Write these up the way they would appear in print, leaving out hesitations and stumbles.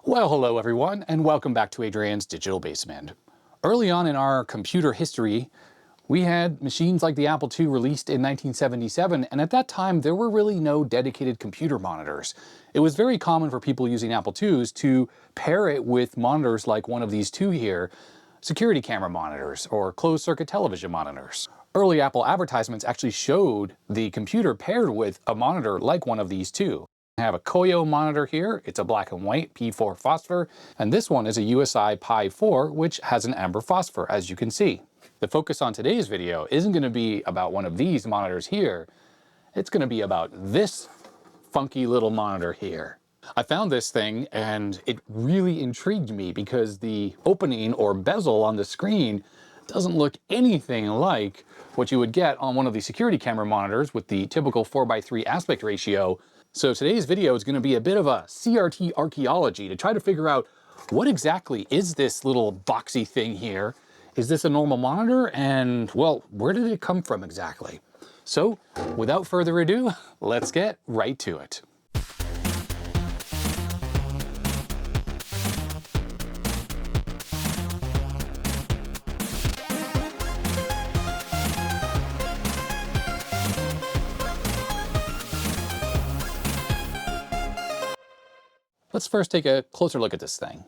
Well, hello everyone, and welcome back to Adrian's Digital Basement. Early on in our computer history, we had machines like the Apple II released in 1977, and at that time there were really no dedicated computer monitors. It was very common for people using Apple IIs to pair it with monitors like one of these two here, security camera monitors or closed circuit television monitors. Early Apple advertisements actually showed the computer paired with a monitor like one of these two. I have a Koyo monitor here. It's a black and white P4 phosphor, and this one is a USI Pi 4, which has an amber phosphor, as you can see. The focus on today's video isn't going to be about one of these monitors here. It's going to be about this funky little monitor here. I found this thing and it really intrigued me because the opening or bezel on the screen doesn't look anything like what you would get on one of the security camera monitors with the typical 4:3 aspect ratio. So today's video is going to be a bit of a CRT archaeology to try to figure out what exactly is this little boxy thing here. Is this a normal monitor? And well, where did it come from exactly? So without further ado, let's get right to it. Let's first take a closer look at this thing.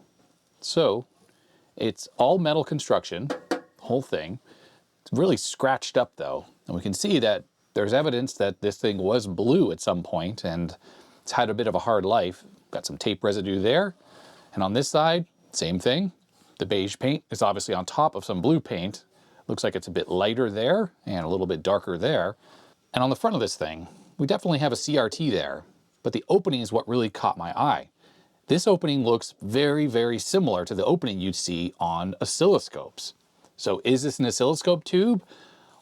So it's all metal construction, the whole thing. It's really scratched up though. And we can see that there's evidence that this thing was blue at some point and it's had a bit of a hard life. Got some tape residue there. And on this side, same thing. The beige paint is obviously on top of some blue paint. Looks like it's a bit lighter there and a little bit darker there. And on the front of this thing, we definitely have a CRT there, but the opening is what really caught my eye. This opening looks very, very similar to the opening you'd see on oscilloscopes. So is this an oscilloscope tube?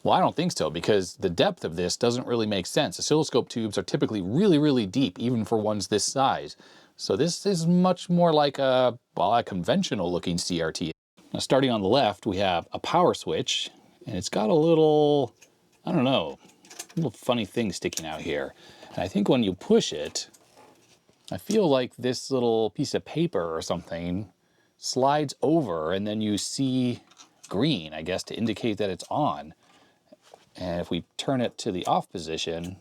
Well, I don't think so, because the depth of this doesn't really make sense. Oscilloscope tubes are typically really, really deep, even for ones this size. So this is much more like a conventional looking CRT. Now, starting on the left, we have a power switch, and it's got a little, I don't know, little funny thing sticking out here. And I think when you push it, I feel like this little piece of paper or something slides over and then you see green, I guess, to indicate that it's on. And if we turn it to the off position,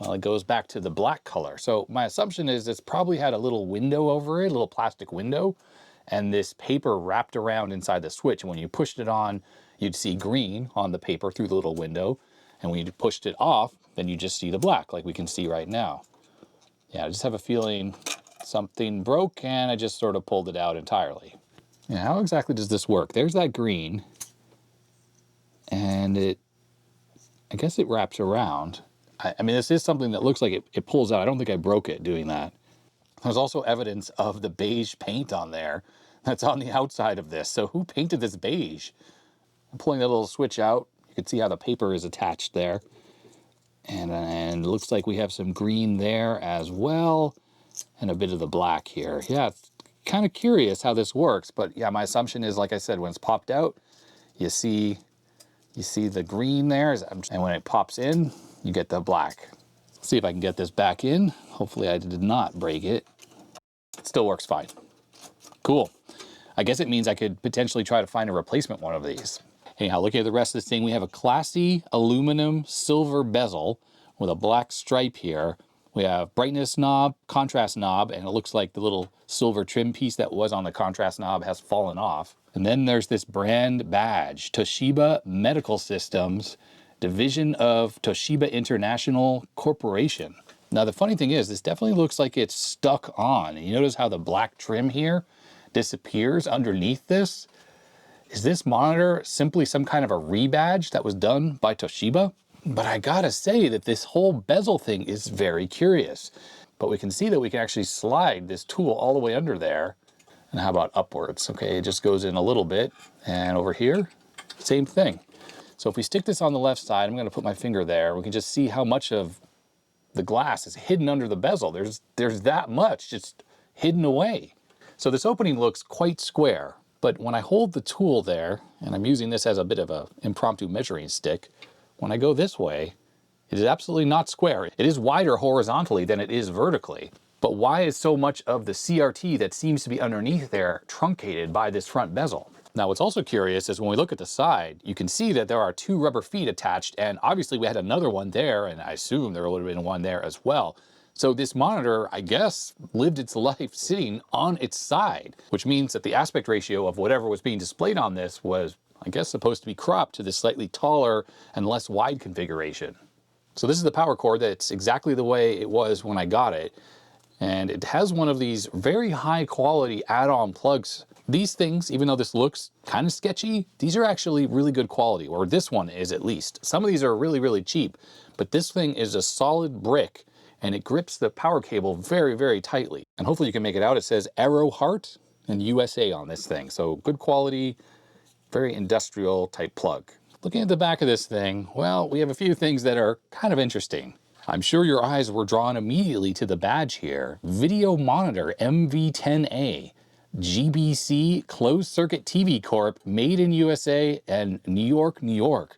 well, it goes back to the black color. So my assumption is it's probably had a little window over it, a little plastic window, and this paper wrapped around inside the switch. And when you pushed it on, you'd see green on the paper through the little window. And when you pushed it off, then you just see the black, like we can see right now. Yeah, I just have a feeling something broke and I just sort of pulled it out entirely. Yeah, how exactly does this work? There's that green, and I guess it wraps around. I mean, this is something that looks like it pulls out. I don't think I broke it doing that. There's also evidence of the beige paint on there that's on the outside of this. So who painted this beige? I'm pulling that little switch out. You can see how the paper is attached there. And it looks like we have some green there as well, and a bit of the black here. Yeah, it's kind of curious how this works, but yeah, my assumption is, like I said, when it's popped out, you see the green there, and when it pops in, you get the black. Let's see if I can get this back in. Hopefully I did not break it. It still works fine. Cool. I guess it means I could potentially try to find a replacement one of these. Anyhow, looking at the rest of this thing, we have a classy aluminum silver bezel with a black stripe here. We have brightness knob, contrast knob, and it looks like the little silver trim piece that was on the contrast knob has fallen off. And then there's this brand badge, Toshiba Medical Systems, division of Toshiba International Corporation. Now the funny thing is, this definitely looks like it's stuck on. And you notice how the black trim here disappears underneath this? Is this monitor simply some kind of a rebadge that was done by Toshiba? But I gotta say that this whole bezel thing is very curious. But we can see that we can actually slide this tool all the way under there. And how about upwards? Okay, it just goes in a little bit. And over here, same thing. So if we stick this on the left side, I'm gonna put my finger there. We can just see how much of the glass is hidden under the bezel. There's that much just hidden away. So this opening looks quite square. But when I hold the tool there, and I'm using this as a bit of an impromptu measuring stick, when I go this way, it is absolutely not square. It is wider horizontally than it is vertically. But why is so much of the CRT that seems to be underneath there truncated by this front bezel? Now, what's also curious is when we look at the side, you can see that there are 2 rubber feet attached, and obviously we had another one there, and I assume there would have been one there as well. So this monitor, I guess, lived its life sitting on its side, which means that the aspect ratio of whatever was being displayed on this was, I guess, supposed to be cropped to this slightly taller and less wide configuration. So this is the power cord that's exactly the way it was when I got it. And it has one of these very high quality add-on plugs. These things, even though this looks kind of sketchy, these are actually really good quality, or this one is at least. Some of these are really, really cheap, but this thing is a solid brick and it grips the power cable very, very tightly. And hopefully you can make it out. It says Arrow Heart and USA on this thing. So good quality, very industrial type plug. Looking at the back of this thing, well, we have a few things that are kind of interesting. I'm sure your eyes were drawn immediately to the badge here. Video Monitor MV-10A, GBC Closed Circuit TV Corp, made in USA and New York, New York.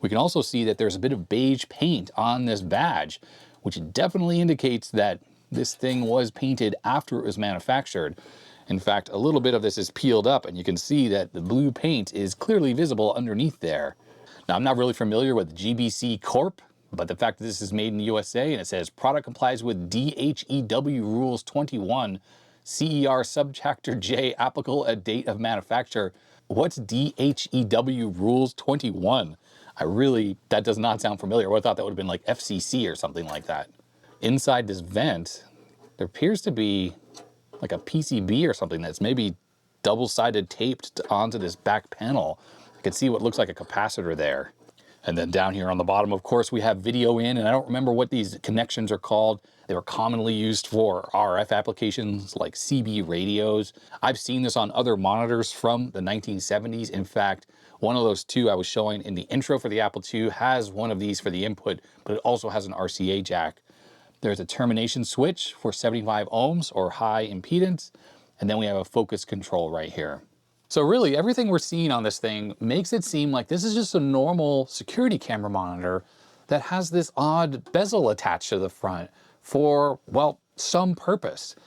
We can also see that there's a bit of beige paint on this badge, which definitely indicates that this thing was painted after it was manufactured. In fact, a little bit of this is peeled up and you can see that the blue paint is clearly visible underneath there. Now, I'm not really familiar with GBC Corp, but the fact that this is made in the USA and it says product complies with DHEW Rules 21, CER Subchapter J applicable at date of manufacture. What's DHEW Rules 21? That does not sound familiar. I thought that would have been like FCC or something like that. Inside this vent, there appears to be like a PCB or something that's maybe double-sided taped onto this back panel. I can see what looks like a capacitor there. And then down here on the bottom, of course, we have video in, and I don't remember what these connections are called. They were commonly used for RF applications like CB radios. I've seen this on other monitors from the 1970s. In fact, one of those 2 I was showing in the intro for the Apple II has one of these for the input, but it also has an RCA jack. There's a termination switch for 75 ohms or high impedance, and then we have a focus control right here. So really, everything we're seeing on this thing makes it seem like this is just a normal security camera monitor that has this odd bezel attached to the front for, well, some purpose.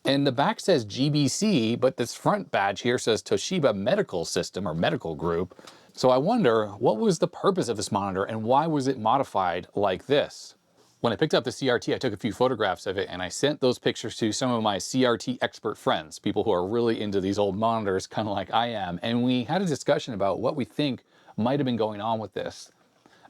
And the back says GBC, but this front badge here says Toshiba Medical System or Medical Group. So I wonder, what was the purpose of this monitor and why was it modified like this? When I picked up the CRT, I took a few photographs of it and I sent those pictures to some of my CRT expert friends, people who are really into these old monitors, kind of like I am. And we had a discussion about what we think might have been going on with this.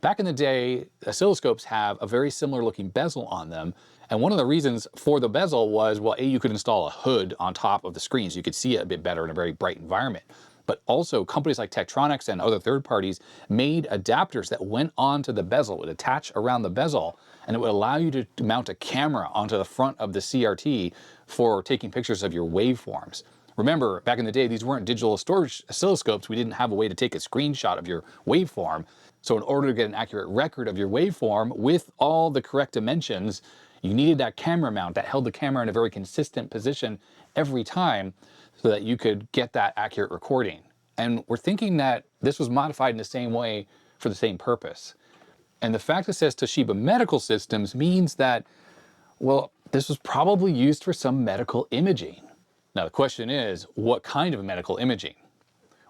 Back in the day, oscilloscopes have a very similar looking bezel on them. And one of the reasons for the bezel was, well, you could install a hood on top of the screen so you could see it a bit better in a very bright environment. But also companies like Tektronix and other third parties made adapters that went onto the bezel, would attach around the bezel, and it would allow you to mount a camera onto the front of the CRT for taking pictures of your waveforms. Remember, back in the day, these weren't digital storage oscilloscopes. We didn't have a way to take a screenshot of your waveform. So in order to get an accurate record of your waveform with all the correct dimensions, you needed that camera mount that held the camera in a very consistent position every time so that you could get that accurate recording. And we're thinking that this was modified in the same way for the same purpose. And the fact that it says Toshiba Medical Systems means that, well, this was probably used for some medical imaging. Now the question is, what kind of medical imaging?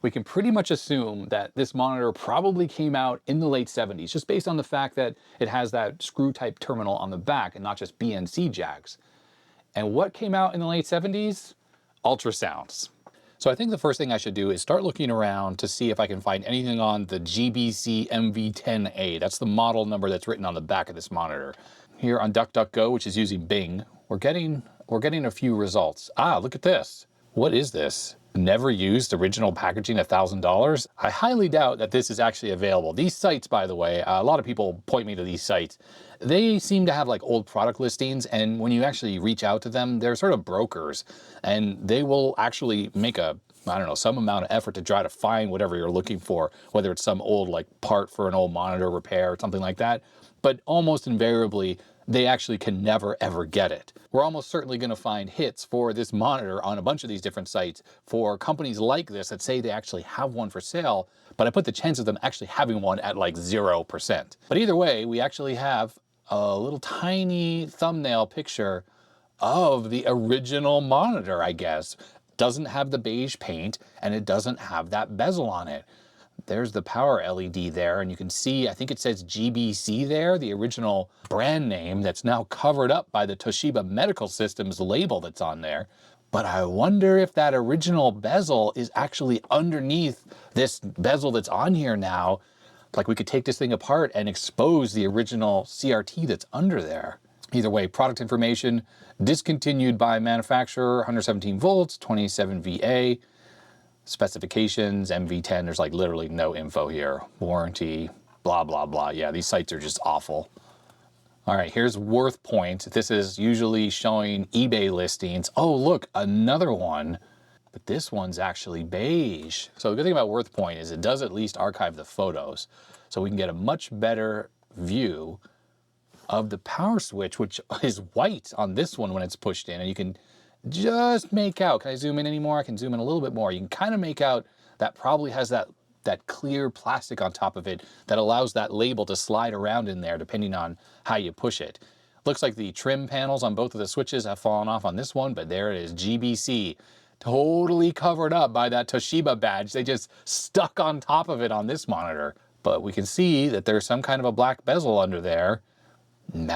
We can pretty much assume that this monitor probably came out in the late 70s, just based on the fact that it has that screw type terminal on the back and not just BNC jacks. And what came out in the late 70s? Ultrasounds. So I think the first thing I should do is start looking around to see if I can find anything on the GBC MV-10A. That's the model number that's written on the back of this monitor. Here on DuckDuckGo, which is using Bing, we're getting a few results. Ah, look at this. What is this? Never used original packaging, $1,000. I highly doubt that this is actually available. These sites, by the way, a lot of people point me to these sites. They seem to have like old product listings, and when you actually reach out to them, they're sort of brokers, and they will actually make some amount of effort to try to find whatever you're looking for, whether it's some old like part for an old monitor repair or something like that. But almost invariably, they actually can never ever get it. We're almost certainly going to find hits for this monitor on a bunch of these different sites for companies like this that say they actually have one for sale, but I put the chance of them actually having one at like 0%. But either way, we actually have a little tiny thumbnail picture of the original monitor, I guess. Doesn't have the beige paint, and it doesn't have that bezel on it. There's the power LED there, and you can see, I think it says GBC there, the original brand name that's now covered up by the Toshiba Medical Systems label that's on there. But I wonder if that original bezel is actually underneath this bezel that's on here now. Like we could take this thing apart and expose the original CRT that's under there. Either way, product information, discontinued by manufacturer, 117 volts, 27 VA. Specifications, MV10, there's like literally no info here. Warranty, blah, blah, blah. Yeah, these sites are just awful. All right, here's Worth Point. This is usually showing eBay listings. Oh, look, another one. But this one's actually beige. So the good thing about Worth Point is it does at least archive the photos. So we can get a much better view of the power switch, which is white on this one when it's pushed in. And you can just make out, can I zoom in anymore? I can zoom in a little bit more. You can kind of make out that probably has that clear plastic on top of it that allows that label to slide around in there depending on how you push it. Looks like the trim panels on both of the switches have fallen off on this one, but there it is, GBC. Totally covered up by that Toshiba badge. They just stuck on top of it on this monitor. But we can see that there's some kind of a black bezel under there. And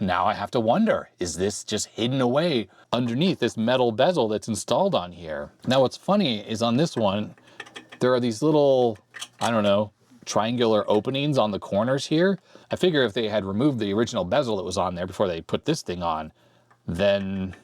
now I have to wonder, is this just hidden away underneath this metal bezel that's installed on here? Now what's funny is on this one, there are these little, I don't know, triangular openings on the corners here. I figure if they had removed the original bezel that was on there before they put this thing on, then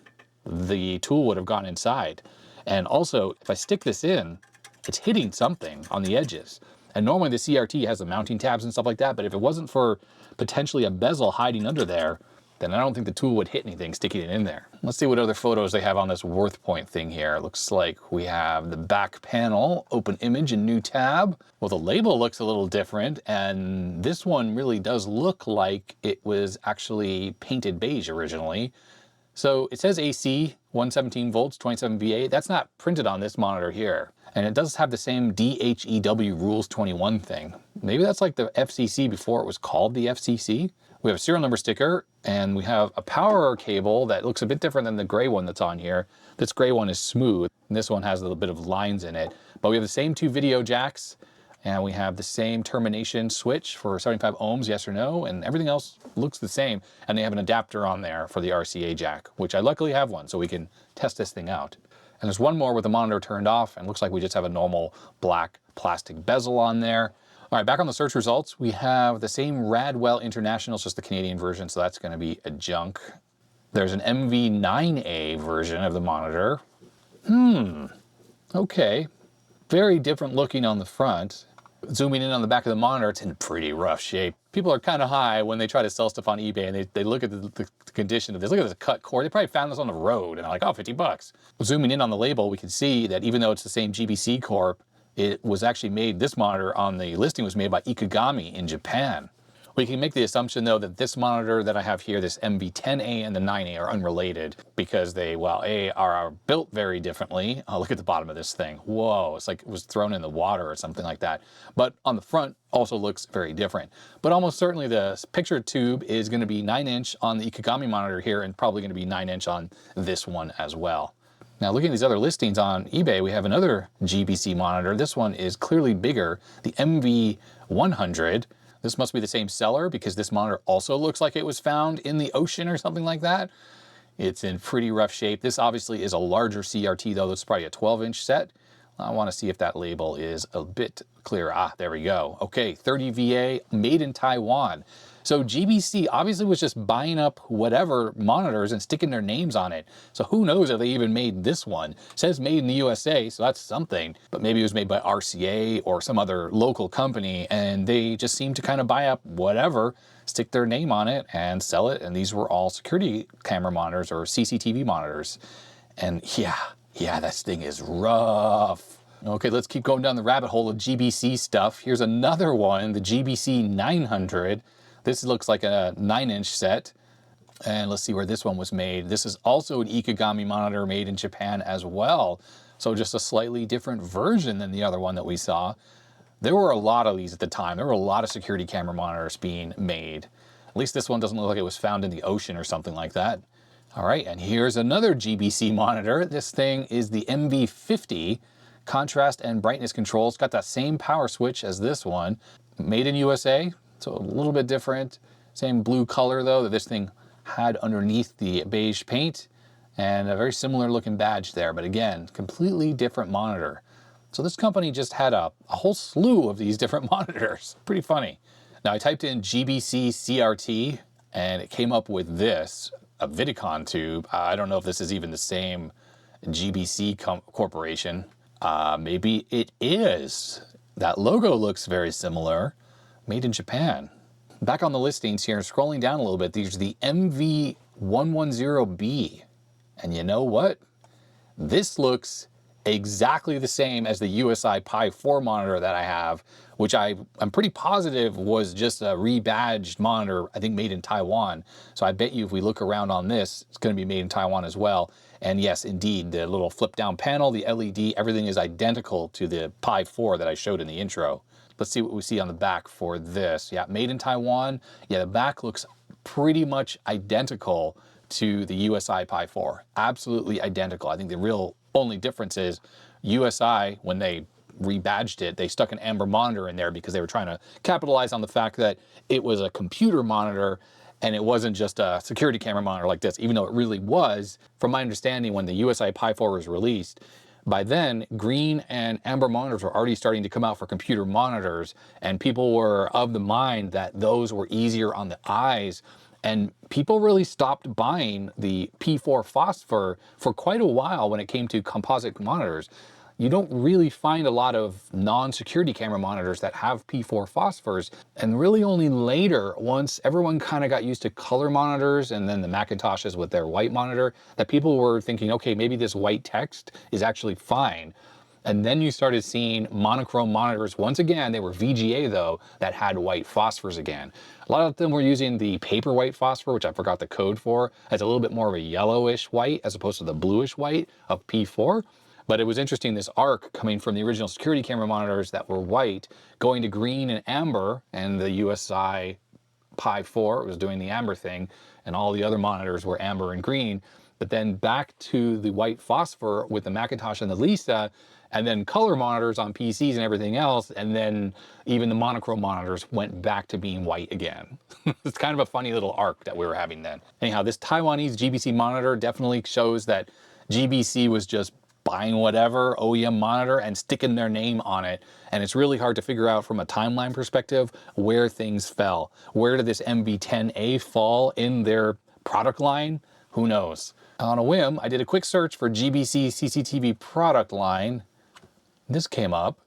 the tool would have gone inside. And also, if I stick this in, it's hitting something on the edges. And normally the CRT has the mounting tabs and stuff like that, but if it wasn't for potentially a bezel hiding under there, then I don't think the tool would hit anything sticking it in there. Let's see what other photos they have on this Worth Point thing here. It looks like we have the back panel, open image and new tab. Well, the label looks a little different, and this one really does look like it was actually painted beige originally. So it says AC, 117 volts, 27 VA. That's not printed on this monitor here. And it does have the same DHEW Rules 21 thing. Maybe that's like the FCC before it was called the FCC. We have a serial number sticker, and we have a power cable that looks a bit different than the gray one that's on here. This gray one is smooth, and this one has a little bit of lines in it. But we have the same two video jacks, and we have the same termination switch for 75 ohms, yes or no, and everything else looks the same. And they have an adapter on there for the RCA jack, which I luckily have one, so we can test this thing out. And there's one more with the monitor turned off, and it looks like we just have a normal black plastic bezel on there. All right, back on the search results, we have the same Radwell International, it's just the Canadian version, so that's gonna be a junk. There's an MV-9A version of the monitor. Okay. Very different looking on the front. Zooming in on the back of the monitor, it's in pretty rough shape. People are kind of high when they try to sell stuff on eBay, and they look at the condition of this. Look at this cut cord. They probably found this on the road, and they're like, oh, 50 bucks. Zooming in on the label, we can see that even though it's the same GBC Corp, it was actually made, this monitor on the listing was made by Ikegami in Japan. We can make the assumption though that this monitor that I have here, this MV-10A and the 9A are unrelated because they, well, are built very differently. Oh, look at the bottom of this thing. Whoa, it's like it was thrown in the water or something like that. But on the front also looks very different. But almost certainly the picture tube is gonna be 9-inch on the Ikegami monitor here and probably gonna be 9-inch on this one as well. Now looking at these other listings on eBay, we have another GBC monitor. This one is clearly bigger, the MV-100. This must be the same seller because this monitor also looks like it was found in the ocean or something like that. It's in pretty rough shape. This obviously is a larger CRT though. This is probably a 12-inch set. I want to see if that label is a bit clearer. Ah, there we go. Okay, 30 VA, made in Taiwan. So GBC obviously was just buying up whatever monitors and sticking their names on it. So who knows if they even made this one. It says made in the USA, so that's something. But maybe it was made by RCA or some other local company, and they just seem to kind of buy up whatever, stick their name on it, and sell it. And these were all security camera monitors or CCTV monitors. And yeah, this thing is rough. Okay, let's keep going down the rabbit hole of GBC stuff. Here's another one, the GBC 900. This looks like a 9-inch set. And let's see where this one was made. This is also an Ikegami monitor made in Japan as well. So just a slightly different version than the other one that we saw. There were a lot of these at the time. There were a lot of security camera monitors being made. At least this one doesn't look like it was found in the ocean or something like that. All right, and here's another GBC monitor. This thing is the MV-50, contrast and brightness control. It's got that same power switch as this one, made in USA, so a little bit different. Same blue color though that this thing had underneath the beige paint, and a very similar looking badge there, but again, completely different monitor. So this company just had a whole slew of these different monitors. Pretty funny. Now I typed in GBC CRT and it came up with this, a Vidicon tube. I don't know if this is even the same GBC corporation. Maybe it is. That logo looks very similar. Made in Japan. Back on the listings here, scrolling down a little bit, these are the MV-110B. And you know what? This looks exactly the same as the USI Pi 4 monitor that I have, which I'm pretty positive was just a rebadged monitor, I think made in Taiwan. So I bet you if we look around on this, it's going to be made in Taiwan as well. And yes, indeed, the little flip down panel, the LED, everything is identical to the Pi 4 that I showed in the intro. Let's see what we see on the back for this. Yeah, made in Taiwan. Yeah, the back looks pretty much identical to the USI Pi 4. Absolutely identical. I think the real only difference is USI, when they rebadged it, they stuck an amber monitor in there because they were trying to capitalize on the fact that it was a computer monitor and it wasn't just a security camera monitor like this, even though it really was. From my understanding, when the USI Pi 4 was released, by then, green and amber monitors were already starting to come out for computer monitors, and people were of the mind that those were easier on the eyes. And people really stopped buying the P4 phosphor for quite a while when it came to composite monitors. You don't really find a lot of non-security camera monitors that have P4 phosphors, and really only later, once everyone kind of got used to color monitors and then the Macintoshes with their white monitor, that people were thinking, okay, maybe this white text is actually fine. And then you started seeing monochrome monitors. Once again, they were VGA though, that had white phosphors again. A lot of them were using the paper white phosphor, which I forgot the code for. It's a little bit more of a yellowish white as opposed to the bluish white of P4. But it was interesting, this arc coming from the original security camera monitors that were white, going to green and amber, and the USI Pi 4 was doing the amber thing, and all the other monitors were amber and green. But then back to the white phosphor with the Macintosh and the Lisa, and then color monitors on PCs and everything else, and then even the monochrome monitors went back to being white again. It's kind of a funny little arc that we were having then. Anyhow, this Taiwanese GBC monitor definitely shows that GBC was just buying whatever OEM monitor and sticking their name on it. And it's really hard to figure out from a timeline perspective where things fell. Where did this MV-10A fall in their product line? Who knows? On a whim, I did a quick search for GBC CCTV product line. This came up.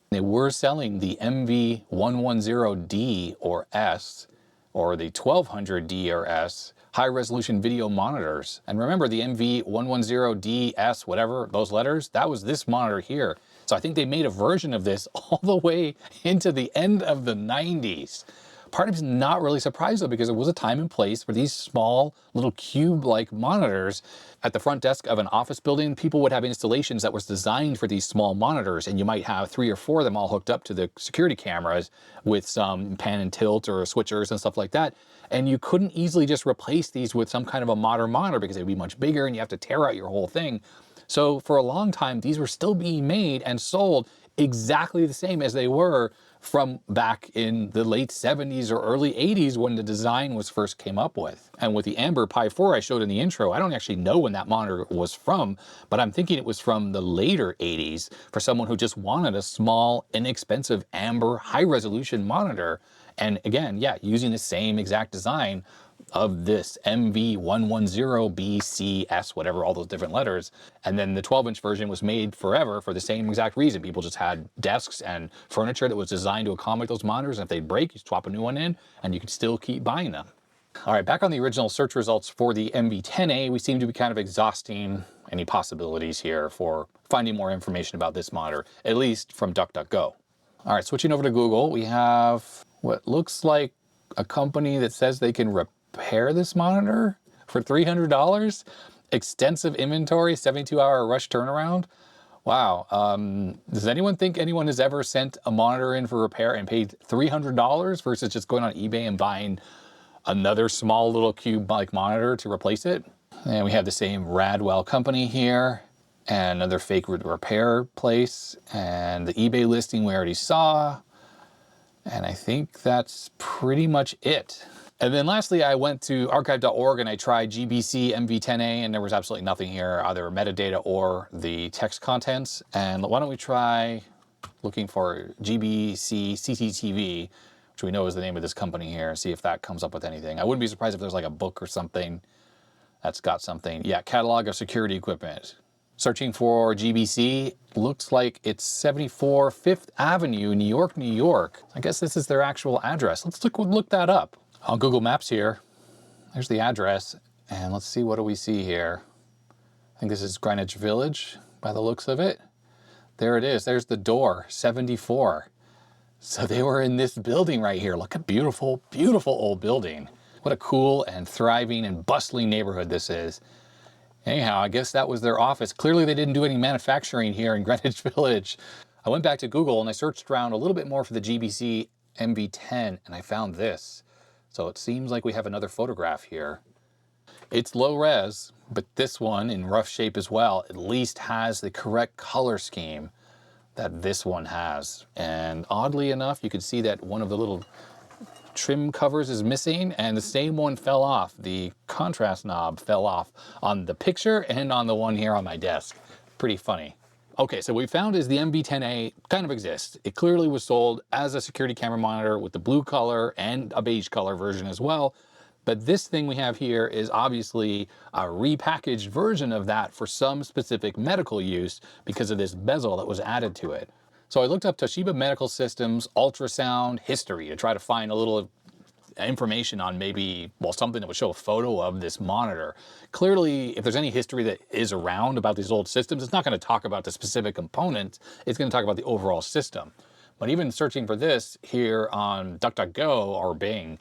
They were selling the MV-110D or S, or the 1200D or S, high resolution video monitors. And remember the MV-110D, S, whatever, those letters, that was this monitor here. So I think they made a version of this all the way into the end of the 90s. Part of me is not really surprised though, because it was a time and place for these small little cube-like monitors. At the front desk of an office building, people would have installations that was designed for these small monitors, and you might have 3 or 4 of them all hooked up to the security cameras with some pan and tilt or switchers and stuff like that. And you couldn't easily just replace these with some kind of a modern monitor because they'd be much bigger and you have to tear out your whole thing. So for a long time, these were still being made and sold exactly the same as they were from back in the late 70s or early 80s when the design was first came up with. And with the Amber Pi 4 I showed in the intro, I don't actually know when that monitor was from, but I'm thinking it was from the later 80s for someone who just wanted a small, inexpensive Amber high-resolution monitor. And again, yeah, using the same exact design of this MV-110BCS, whatever, all those different letters. And then the 12-inch version was made forever for the same exact reason. People just had desks and furniture that was designed to accommodate those monitors. And if they break, you swap a new one in and you could still keep buying them. All right, back on the original search results for the MV-10A, we seem to be kind of exhausting any possibilities here for finding more information about this monitor, at least from DuckDuckGo. All right, switching over to Google, we have what looks like a company that says they can repair this monitor for $300. Extensive inventory, 72-hour rush turnaround. Wow. Does anyone think anyone has ever sent a monitor in for repair and paid $300 versus just going on eBay and buying another small little cube-like monitor to replace it? And we have the same Radwell company here, and another fake repair place, and the eBay listing we already saw. And I think that's pretty much it. And then lastly, I went to archive.org and I tried GBC MV-10A, and there was absolutely nothing here, either metadata or the text contents. And why don't we try looking for GBC CCTV, which we know is the name of this company here, see if that comes up with anything. I wouldn't be surprised if there's like a book or something that's got something. Yeah, catalog of security equipment. Searching for GBC, looks like it's 74 Fifth Avenue, New York, New York. I guess this is their actual address. Let's look that up. On Google Maps here, there's the address, and let's see, what do we see here? I think this is Greenwich Village by the looks of it. There it is, there's the door, 74. So they were in this building right here. Look at beautiful, beautiful old building. What a cool and thriving and bustling neighborhood this is. Anyhow, I guess that was their office. Clearly they didn't do any manufacturing here in Greenwich Village. I went back to Google and I searched around a little bit more for the GBC MV-10, and I found this. So it seems like we have another photograph here. It's low res, but this one in rough shape as well, at least has the correct color scheme that this one has. And oddly enough, you can see that one of the little trim covers is missing, and the same one fell off. The contrast knob fell off on the picture and on the one here on my desk. Pretty funny. Okay, so what we found is the MV-10A kind of exists. It clearly was sold as a security camera monitor with the blue color and a beige color version as well. But this thing we have here is obviously a repackaged version of that for some specific medical use because of this bezel that was added to it. So I looked up Toshiba Medical Systems ultrasound history to try to find a little information on maybe, well, something that would show a photo of this monitor. Clearly, if there's any history that is around about these old systems, it's not going to talk about the specific components, it's going to talk about the overall system. But even searching for this here on DuckDuckGo or Bing,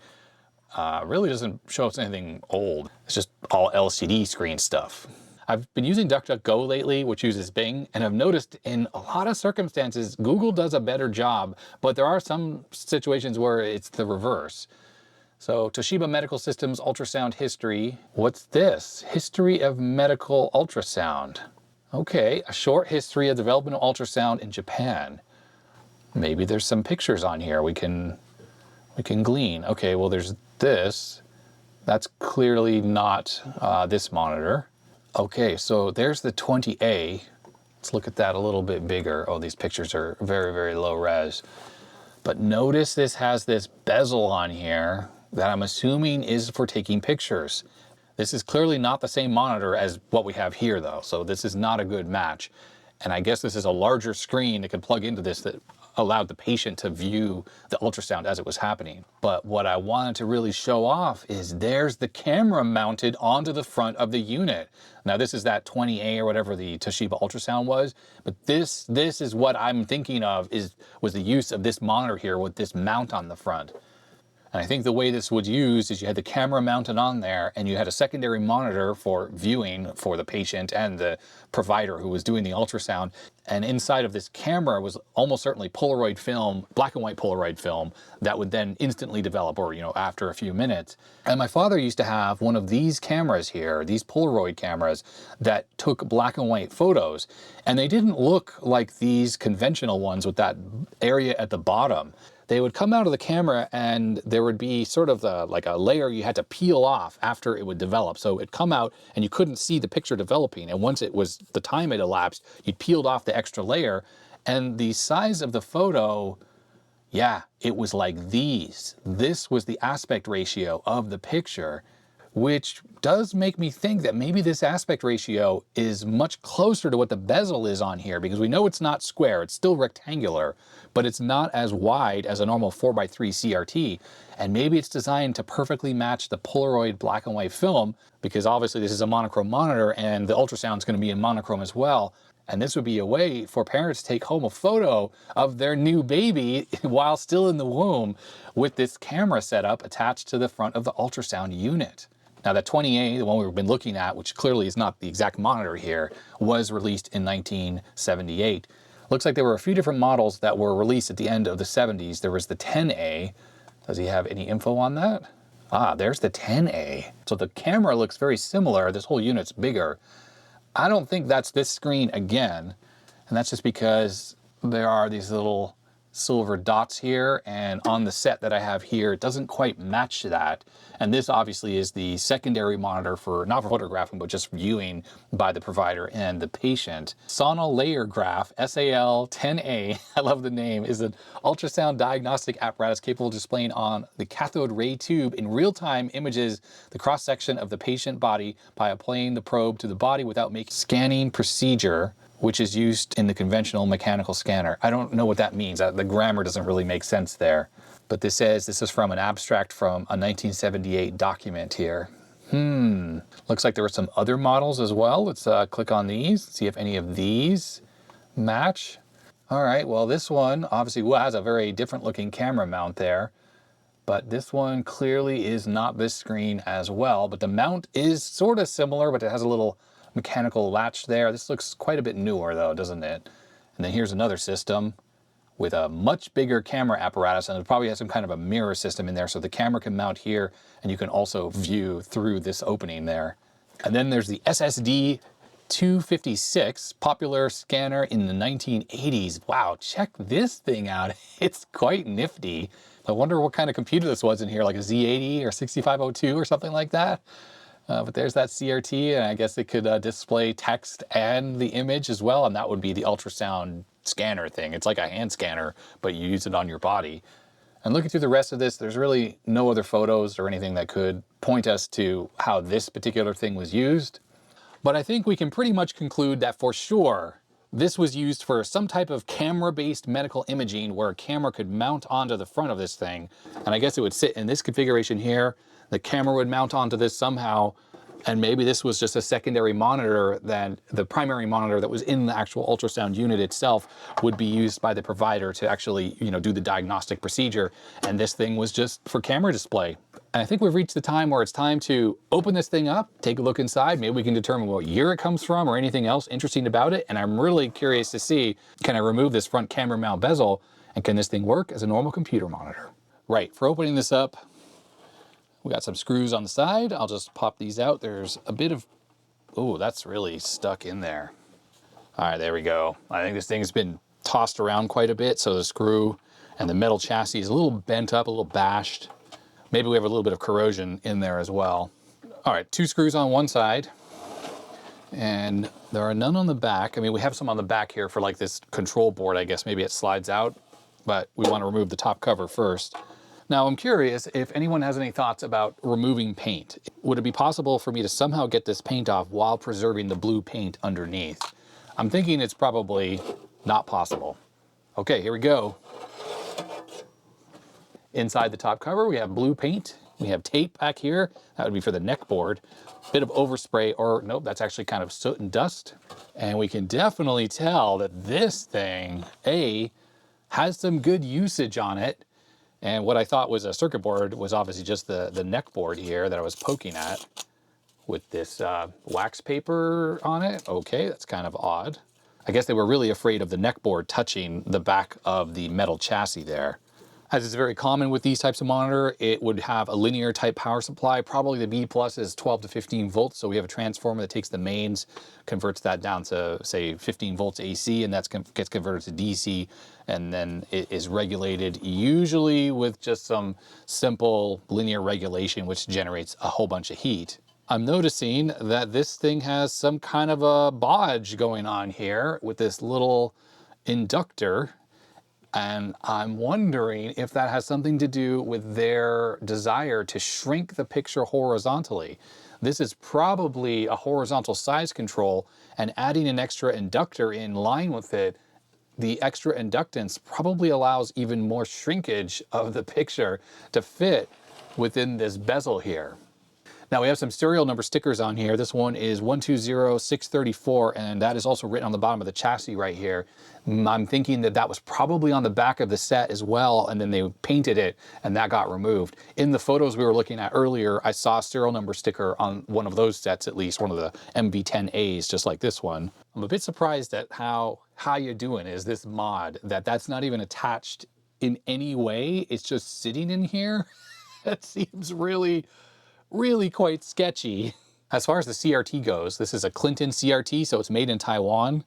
really doesn't show us anything old. It's just all LCD screen stuff. I've been using DuckDuckGo lately, which uses Bing, and I've noticed in a lot of circumstances, Google does a better job, but there are some situations where it's the reverse. So Toshiba Medical Systems ultrasound history. What's this? History of medical ultrasound. Okay, a short history of development of ultrasound in Japan. Maybe there's some pictures on here we can glean. Okay, well there's this. That's clearly not this monitor. Okay, so there's the 20A. Let's look at that a little bit bigger. Oh, these pictures are very, very low res. But notice this has this bezel on here that I'm assuming is for taking pictures. This is clearly not the same monitor as what we have here though, so this is not a good match. And I guess this is a larger screen that could plug into this that allowed the patient to view the ultrasound as it was happening. But what I wanted to really show off is there's the camera mounted onto the front of the unit. Now this is that 20A or whatever the Toshiba ultrasound was, but this is what I'm thinking of was the use of this monitor here with this mount on the front. And I think the way this was used is you had the camera mounted on there and you had a secondary monitor for viewing for the patient and the provider who was doing the ultrasound. And inside of this camera was almost certainly Polaroid film, black and white Polaroid film that would then instantly develop, or, after a few minutes. And my father used to have one of these cameras here, these Polaroid cameras that took black and white photos. And they didn't look like these conventional ones with that area at the bottom. They would come out of the camera and there would be sort of like a layer you had to peel off after it would develop. So it'd come out and you couldn't see the picture developing. And once the time had elapsed, you'd peeled off the extra layer. And the size of the photo, yeah, it was like these. This was the aspect ratio of the picture, which does make me think that maybe this aspect ratio is much closer to what the bezel is on here, because we know it's not square, it's still rectangular, but it's not as wide as a normal 4x3 CRT. And maybe it's designed to perfectly match the Polaroid black and white film, because obviously this is a monochrome monitor and the ultrasound is going to be in monochrome as well. And this would be a way for parents to take home a photo of their new baby while still in the womb with this camera setup attached to the front of the ultrasound unit. Now that 20A, the one we've been looking at, which clearly is not the exact monitor here, was released in 1978. Looks like there were a few different models that were released at the end of the 70s. There was the 10A. Does he have any info on that? Ah, there's the 10A. So the camera looks very similar. This whole unit's bigger. I don't think that's this screen again. And that's just because there are these little silver dots here, and on the set that I have here, it doesn't quite match that. And this obviously is the secondary monitor for, not for photographing, but just viewing by the provider and the patient. Sonal Layer Graph, SAL-10A, I love the name, is an ultrasound diagnostic apparatus capable of displaying on the cathode ray tube in real-time images the cross-section of the patient body by applying the probe to the body without making scanning procedure, which is used in the conventional mechanical scanner. I don't know what that means. The grammar doesn't really make sense there. But this says this is from an abstract from a 1978 document here. Looks like there were some other models as well. Let's click on these, see if any of these match. All right, well, this one obviously has a very different looking camera mount there. But this one clearly is not this screen as well. But the mount is sort of similar, but it has a little mechanical latch there. This looks quite a bit newer though, doesn't it? And then here's another system with a much bigger camera apparatus, and it probably has some kind of a mirror system in there, so the camera can mount here and you can also view through this opening there. And then there's the SSD 256, popular scanner in the 1980s. Wow, check this thing out. It's quite nifty. I wonder what kind of computer this was in here, like a Z80 or 6502 or something like that. But there's that CRT, and I guess it could display text and the image as well, and that would be the ultrasound scanner thing. It's like a hand scanner, but you use it on your body. And looking through the rest of this, there's really no other photos or anything that could point us to how this particular thing was used. But I think we can pretty much conclude that for sure, this was used for some type of camera-based medical imaging where a camera could mount onto the front of this thing. And I guess it would sit in this configuration here. The camera would mount onto this somehow, and maybe this was just a secondary monitor, that the primary monitor that was in the actual ultrasound unit itself would be used by the provider to actually, do the diagnostic procedure. And this thing was just for camera display. And I think we've reached the time where it's time to open this thing up, take a look inside. Maybe we can determine what year it comes from or anything else interesting about it. And I'm really curious to see, can I remove this front camera mount bezel, and can this thing work as a normal computer monitor? Right, for opening this up, we got some screws on the side. I'll just pop these out. There's a bit of, oh, that's really stuck in there. All right, there we go. I think this thing's been tossed around quite a bit, so the screw and the metal chassis is a little bent up, a little bashed. Maybe we have a little bit of corrosion in there as well. All right, 2 screws on one side, and there are none on the back. I mean, we have some on the back here for like this control board, I guess. Maybe it slides out, but we want to remove the top cover first. Now, I'm curious if anyone has any thoughts about removing paint. Would it be possible for me to somehow get this paint off while preserving the blue paint underneath? I'm thinking it's probably not possible. Okay, here we go. Inside the top cover, we have blue paint. We have tape back here. That would be for the neck board. Bit of overspray, or nope, that's actually kind of soot and dust. And we can definitely tell that this thing, has some good usage on it. And what I thought was a circuit board was obviously just the neck board here that I was poking at with this wax paper on it. Okay, that's kind of odd. I guess they were really afraid of the neck board touching the back of the metal chassis there. As is very common with these types of monitor, it would have a linear type power supply. Probably the B plus is 12 to 15 volts. So we have a transformer that takes the mains, converts that down to say 15 volts AC, and that gets converted to DC. And then it is regulated usually with just some simple linear regulation, which generates a whole bunch of heat. I'm noticing that this thing has some kind of a bodge going on here with this little inductor. And I'm wondering if that has something to do with their desire to shrink the picture horizontally. This is probably a horizontal size control, and adding an extra inductor in line with it, the extra inductance probably allows even more shrinkage of the picture to fit within this bezel here. Now we have some serial number stickers on here. This one is 120634, and that is also written on the bottom of the chassis right here. I'm thinking that that was probably on the back of the set as well, and then they painted it and that got removed. In the photos we were looking at earlier, I saw a serial number sticker on one of those sets, at least one of the MV-10As, just like this one. I'm a bit surprised at how you doing is this mod, that's not even attached in any way. It's just sitting in here. That seems really, really quite sketchy. As far as the CRT goes, this is a Clinton CRT, so it's made in Taiwan.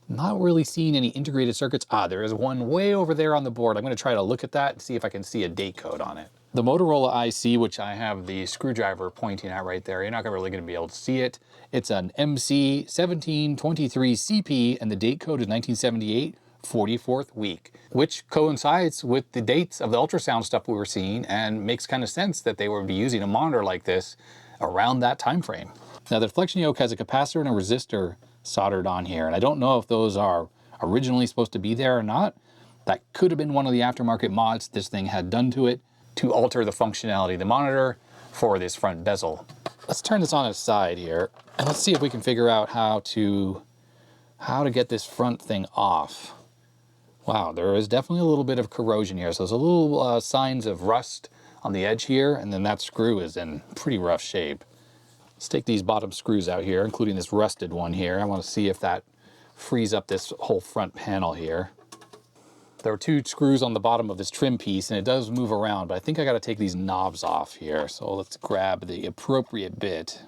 Not really seeing any integrated circuits. Ah, there is one way over there on the board. I'm going to try to look at that and see if I can see a date code on it. The Motorola IC, which I have the screwdriver pointing at right there, you're not really going to be able to see it. It's an MC1723CP, and the date code is 1978, 44th week, which coincides with the dates of the ultrasound stuff we were seeing and makes kind of sense that they would be using a monitor like this around that time frame. Now, the deflection yoke has a capacitor and a resistor soldered on here, and I don't know if those are originally supposed to be there or not. That could have been one of the aftermarket mods this thing had done to it to alter the functionality of the monitor for this front bezel. Let's turn this on its side here, and let's see if we can figure out how to get this front thing off. Wow, there is definitely a little bit of corrosion here. So there's a little signs of rust on the edge here, and then that screw is in pretty rough shape. Let's take these bottom screws out here, including this rusted one here. I want to see if that frees up this whole front panel here. There are 2 screws on the bottom of this trim piece, and it does move around, but I think I got to take these knobs off here. So let's grab the appropriate bit.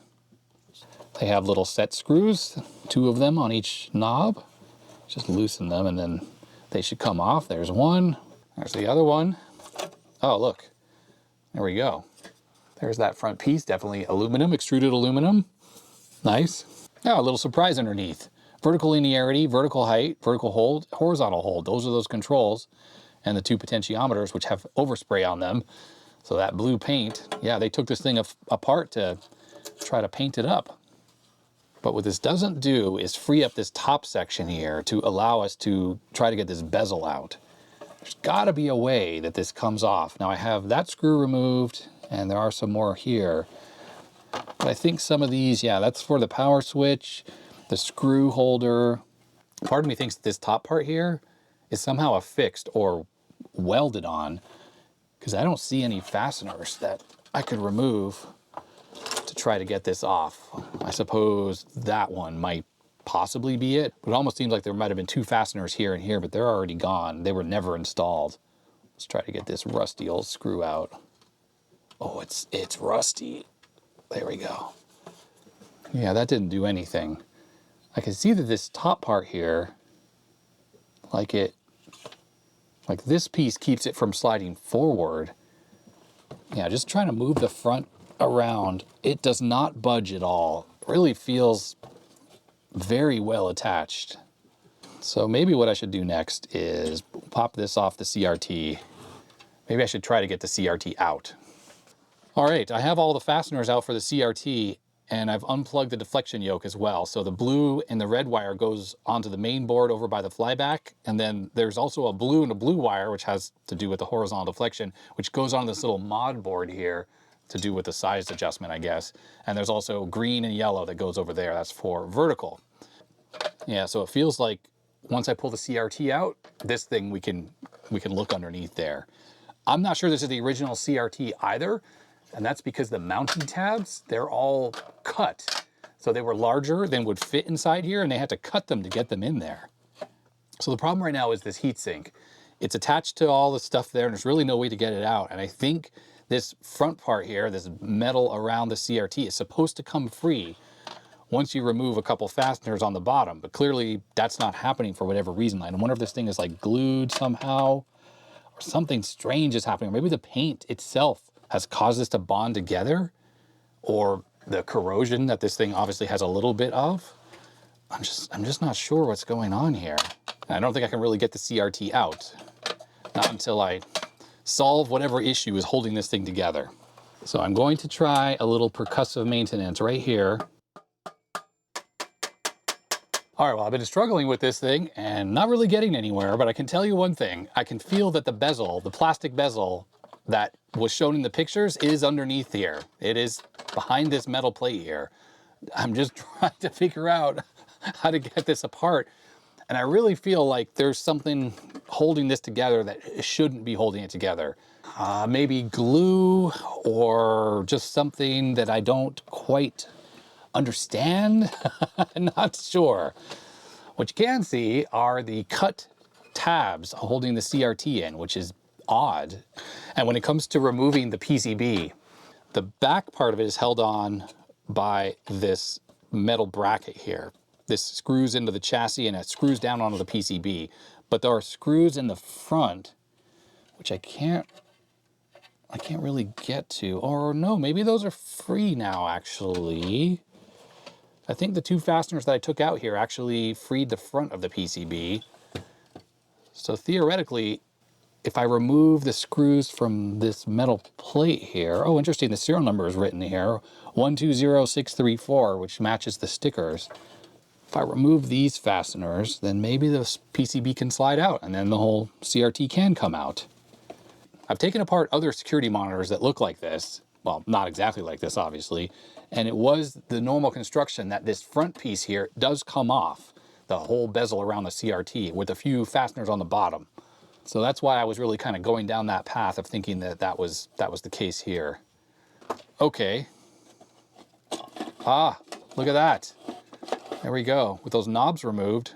They have little set screws, 2 of them on each knob. Just loosen them, and then they should come off. There's one. There's the other one. Oh, look. There we go. There's that front piece, definitely aluminum, extruded aluminum. Nice. Oh, a little surprise underneath. Vertical linearity, vertical height, vertical hold, horizontal hold. Those are those controls. And the 2 potentiometers, which have overspray on them. So that blue paint, yeah, they took this thing apart to try to paint it up. But what this doesn't do is free up this top section here to allow us to try to get this bezel out. There's gotta be a way that this comes off. Now I have that screw removed, and there are some more here. But I think some of these, yeah, that's for the power switch, the screw holder. Part of me thinks this top part here is somehow affixed or welded on, because I don't see any fasteners that I could remove to try to get this off. I suppose that one might possibly be it, but it almost seems like there might have been 2 fasteners here and here, but they're already gone. They were never installed. Let's try to get this rusty old screw out. Oh, it's rusty. There we go. Yeah, that didn't do anything. I can see that this top part here, like this piece keeps it from sliding forward. Yeah, just trying to move the front around. It does not budge at all. It really feels very well attached. So maybe what I should do next is pop this off the CRT. Maybe I should try to get the CRT out. All right, I have all the fasteners out for the CRT, and I've unplugged the deflection yoke as well. So the blue and the red wire goes onto the main board over by the flyback, and then there's also a blue and a blue wire, which has to do with the horizontal deflection, which goes on this little mod board here to do with the size adjustment, I guess. And there's also green and yellow that goes over there. That's for vertical. Yeah, so it feels like once I pull the CRT out, this thing we can look underneath there. I'm not sure this is the original CRT either, and that's because the mounting tabs, they're all cut. So they were larger than would fit inside here, and they had to cut them to get them in there. So the problem right now is this heatsink. It's attached to all the stuff there, and there's really no way to get it out. And I think this front part here, this metal around the CRT, is supposed to come free once you remove a couple fasteners on the bottom. But clearly that's not happening for whatever reason. I wonder if this thing is like glued somehow, or something strange is happening. Or maybe the paint itself has caused this to bond together, or the corrosion that this thing obviously has a little bit of. I'm just not sure what's going on here. And I don't think I can really get the CRT out. Not until I solve whatever issue is holding this thing together. So I'm going to try a little percussive maintenance right here. All right, well, I've been struggling with this thing and not really getting anywhere, but I can tell you one thing. I can feel that the bezel, the plastic bezel that was shown in the pictures, is underneath here. It is behind this metal plate here. I'm just trying to figure out how to get this apart. And I really feel like there's something holding this together that shouldn't be holding it together. Maybe glue, or just something that I don't quite understand. Not sure. What you can see are the cut tabs holding the CRT in, which is odd. And when it comes to removing the PCB, the back part of it is held on by this metal bracket here. This screws into the chassis and it screws down onto the PCB. But there are screws in the front, which I can't really get to. Or no, maybe those are free now, actually. I think the 2 fasteners that I took out here actually freed the front of the PCB. So theoretically, if I remove the screws from this metal plate here, oh, interesting, the serial number is written here, 120634, which matches the stickers. If I remove these fasteners, then maybe the PCB can slide out and then the whole CRT can come out. I've taken apart other security monitors that look like this. Well, not exactly like this, obviously. And it was the normal construction that this front piece here does come off, the whole bezel around the CRT with a few fasteners on the bottom. So that's why I was really kind of going down that path of thinking that that was the case here. Okay. Ah, look at that. There we go. With those knobs removed,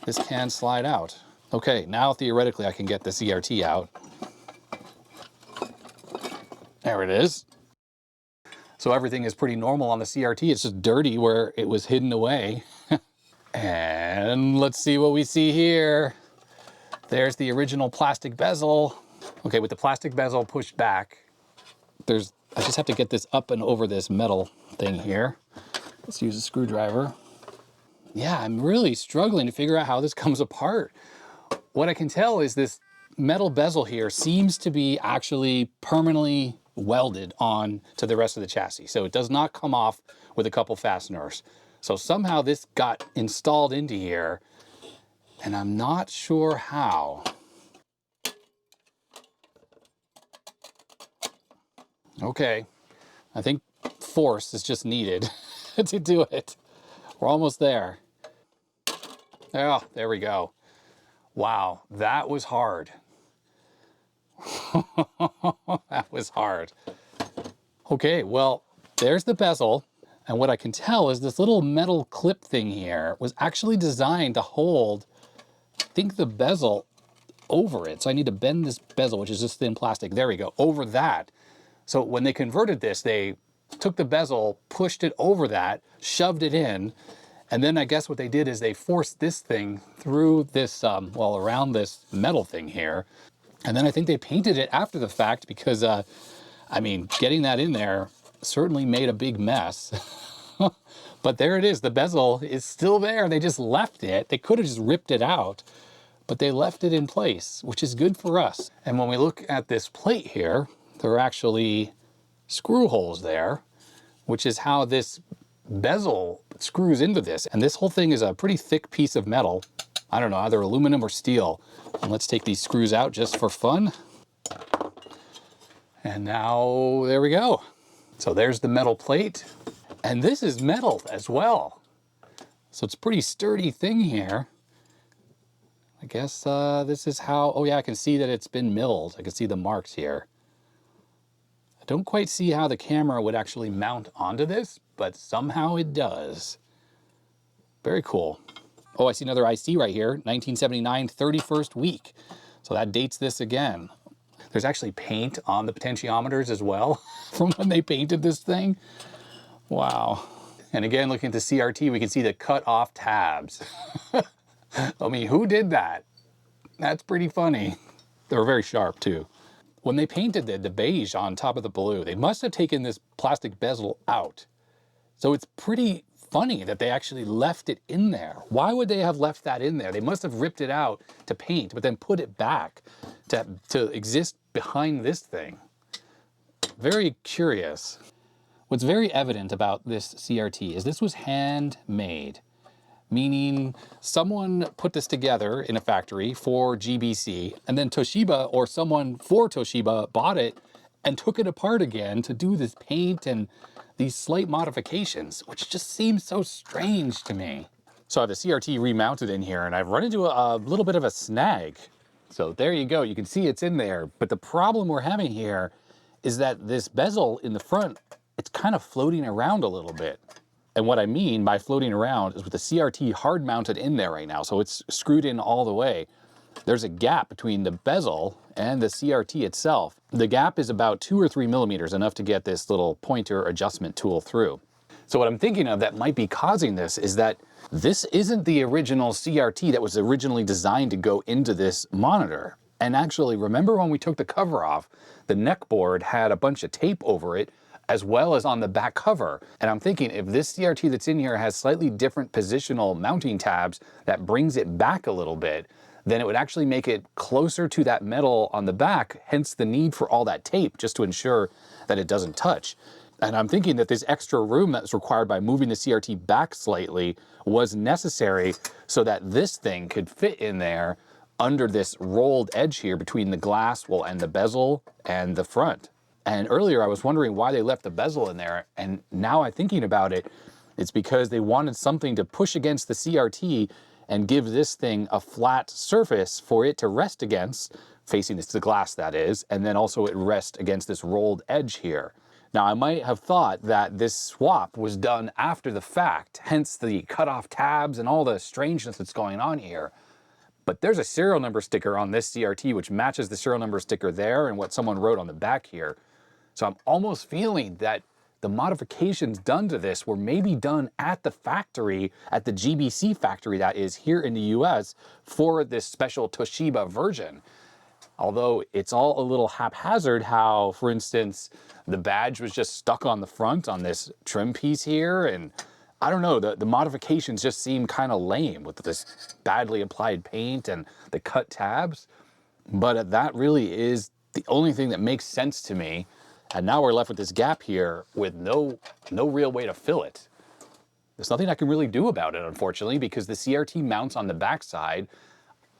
this can slide out. Okay, now theoretically I can get the CRT out. There it is. So everything is pretty normal on the CRT. It's just dirty where it was hidden away. And let's see what we see here. There's the original plastic bezel. Okay, with the plastic bezel pushed back, I just have to get this up and over this metal thing here. Let's use a screwdriver. Yeah, I'm really struggling to figure out how this comes apart. What I can tell is this metal bezel here seems to be actually permanently welded on to the rest of the chassis. So it does not come off with a couple fasteners. So somehow this got installed into here, and I'm not sure how. Okay, I think force is just needed to do it. We're almost there. Oh, there we go. Wow, that was hard. That was hard. Okay, well, there's the bezel. And what I can tell is this little metal clip thing here was actually designed to hold, I think, the bezel over it. So I need to bend this bezel, which is just thin plastic, there we go, over that. So when they converted this, they took the bezel, pushed it over that, shoved it in, and then I guess what they did is they forced this thing through this, well, around this metal thing here. And then I think they painted it after the fact because, I mean, getting that in there certainly made a big mess. But there it is, the bezel is still there. They just left it. They could have just ripped it out, but they left it in place, which is good for us. And when we look at this plate here, there are actually screw holes there, which is how this bezel screws into this. And this whole thing is a pretty thick piece of metal. I don't know, either aluminum or steel. And let's take these screws out just for fun. And now, there we go. So there's the metal plate. And this is metal as well. So it's a pretty sturdy thing here. I guess this is how, oh yeah, I can see that it's been milled. I can see the marks here. I don't quite see how the camera would actually mount onto this, but somehow it does. Very cool. Oh, I see another IC right here, 1979, 31st week. So that dates this again. There's actually paint on the potentiometers as well from when they painted this thing. Wow. And again, looking at the CRT, we can see the cut off tabs. I mean, who did that? That's pretty funny. They were very sharp too. When they painted the beige on top of the blue, they must have taken this plastic bezel out. So it's pretty funny that they actually left it in there. Why would they have left that in there? They must have ripped it out to paint, but then put it back to exist behind this thing. Very curious. What's very evident about this CRT is this was handmade, meaning someone put this together in a factory for GBC, and then Toshiba or someone for Toshiba bought it and took it apart again to do this paint and these slight modifications, which just seems so strange to me. So I have the CRT remounted in here and I've run into a little bit of a snag. So there you go, you can see it's in there. But the problem we're having here is that this bezel in the front, it's kind of floating around a little bit. And what I mean by floating around is with the CRT hard mounted in there right now. So it's screwed in all the way. there's a gap between the bezel and the CRT itself. The gap is about 2 or 3 millimeters, enough to get this little pointer adjustment tool through. So what I'm thinking of that might be causing this is that this isn't the original CRT that was originally designed to go into this monitor. And actually, remember when we took the cover off, the neck board had a bunch of tape over it, as well as on the back cover. And I'm thinking if this CRT that's in here has slightly different positional mounting tabs that brings it back a little bit, then it would actually make it closer to that metal on the back, hence the need for all that tape just to ensure that it doesn't touch. And I'm thinking that this extra room that's required by moving the CRT back slightly was necessary so that this thing could fit in there under this rolled edge here between the glass, well, and the bezel and the front. And earlier I was wondering why they left the bezel in there, and now I'm thinking about it, it's because they wanted something to push against the CRT and give this thing a flat surface for it to rest against, facing the glass that is, and then also it rests against this rolled edge here. Now I might have thought that this swap was done after the fact, hence the cut off tabs and all the strangeness that's going on here. But there's a serial number sticker on this CRT which matches the serial number sticker there and what someone wrote on the back here. So I'm almost feeling that the modifications done to this were maybe done at the factory, at the GBC factory that is here in the US for this special Toshiba version. Although it's all a little haphazard how, for instance, the badge was just stuck on the front on this trim piece here, and I don't know, the modifications just seem kind of lame with this badly applied paint and the cut tabs. But that really is the only thing that makes sense to me. And now we're left with this gap here with no real way to fill it. There's nothing I can really do about it, unfortunately, because the CRT mounts on the backside.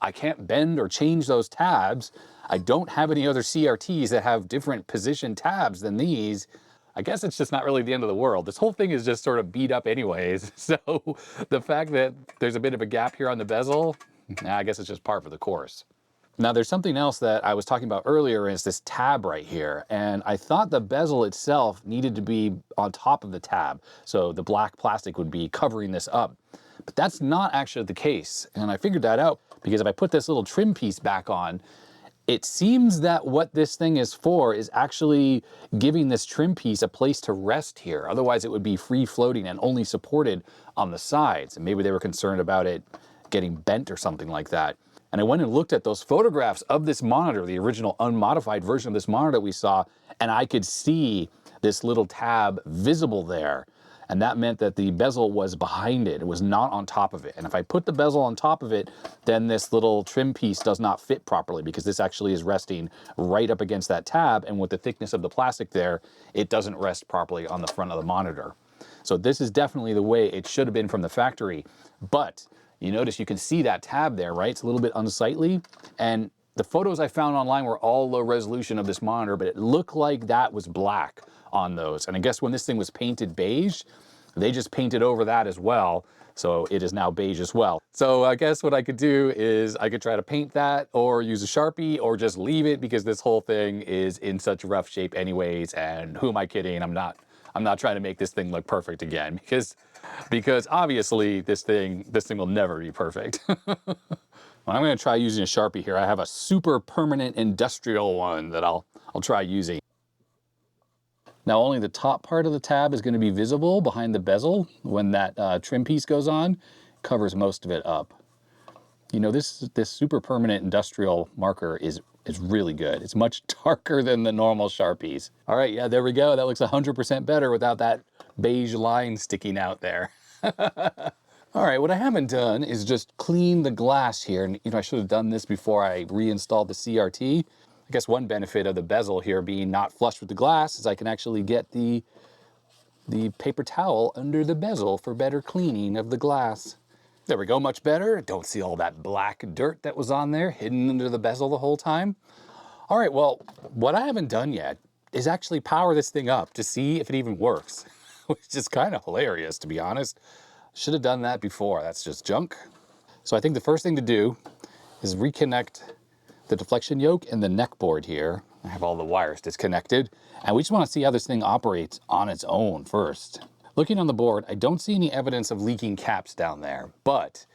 I can't bend or change those tabs. I don't have any other CRTs that have different position tabs than these. I guess it's just not really the end of the world. This whole thing is just sort of beat up anyways. So the fact that there's a bit of a gap here on the bezel, I guess it's just par for the course. Now there's something else that I was talking about earlier, is this tab right here. And I thought the bezel itself needed to be on top of the tab. So the black plastic would be covering this up. But that's not actually the case. And I figured that out because if I put this little trim piece back on, it seems that what this thing is for is actually giving this trim piece a place to rest here. Otherwise it would be free floating and only supported on the sides. And maybe they were concerned about it getting bent or something like that. And I went and looked at those photographs of this monitor, the original unmodified version of this monitor we saw, and I could see this little tab visible there. And that meant that the bezel was behind it. It was not on top of it. And if I put the bezel on top of it, then this little trim piece does not fit properly because this actually is resting right up against that tab. And with the thickness of the plastic there, it doesn't rest properly on the front of the monitor. So this is definitely the way it should have been from the factory. But you notice you can see that tab there, right? It's a little bit unsightly. And the photos I found online were all low resolution of this monitor, but it looked like that was black on those. And I guess when this thing was painted beige, they just painted over that as well. So it is now beige as well. So I guess what I could do is I could try to paint that or use a Sharpie or just leave it because this whole thing is in such rough shape anyways. And who am I kidding? I'm not trying to make this thing look perfect again because obviously this thing will never be perfect. Well, I'm going to try using a Sharpie here. I have a super permanent industrial one that I'll try using. Now only the top part of the tab is going to be visible behind the bezel when that trim piece goes on. Covers most of it up. You know, this super permanent industrial marker is really good. It's much darker than the normal Sharpies. All right, yeah, there we go. That looks 100% better without that beige line sticking out there. All right, what I haven't done is just clean the glass here. And you know, I should have done this before I reinstalled the CRT. I guess one benefit of the bezel here being not flush with the glass is I can actually get the paper towel under the bezel for better cleaning of the glass. There we go, much better. Don't see all that black dirt that was on there hidden under the bezel the whole time. All right, well, what I haven't done yet is actually power this thing up to see if it even works, which is kind of hilarious, to be honest. Should have done that before. That's just junk. So I think the first thing to do is reconnect the deflection yoke and the neck board here. I have all the wires disconnected, and we just want to see how this thing operates on its own first. Looking on the board, I don't see any evidence of leaking caps down there, but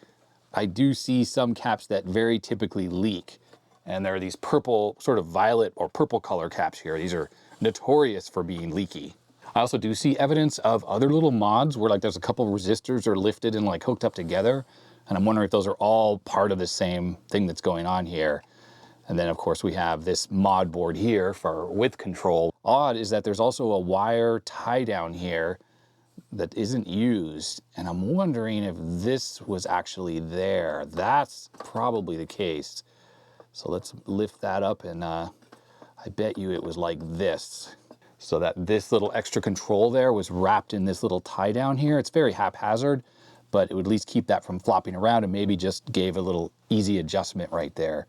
I do see some caps that very typically leak. And there are these purple, sort of violet or purple color caps here. These are notorious for being leaky. I also do see evidence of other little mods where like there's a couple resistors are lifted and like hooked up together. And I'm wondering if those are all part of the same thing that's going on here. And then of course we have this mod board here for width control. Odd is that there's also a wire tie down here that isn't used. And I'm wondering if this was actually there. That's probably the case. So let's lift that up and I bet you it was like this. So that this little extra control there was wrapped in this little tie down here. It's very haphazard, but it would at least keep that from flopping around and maybe just gave a little easy adjustment right there.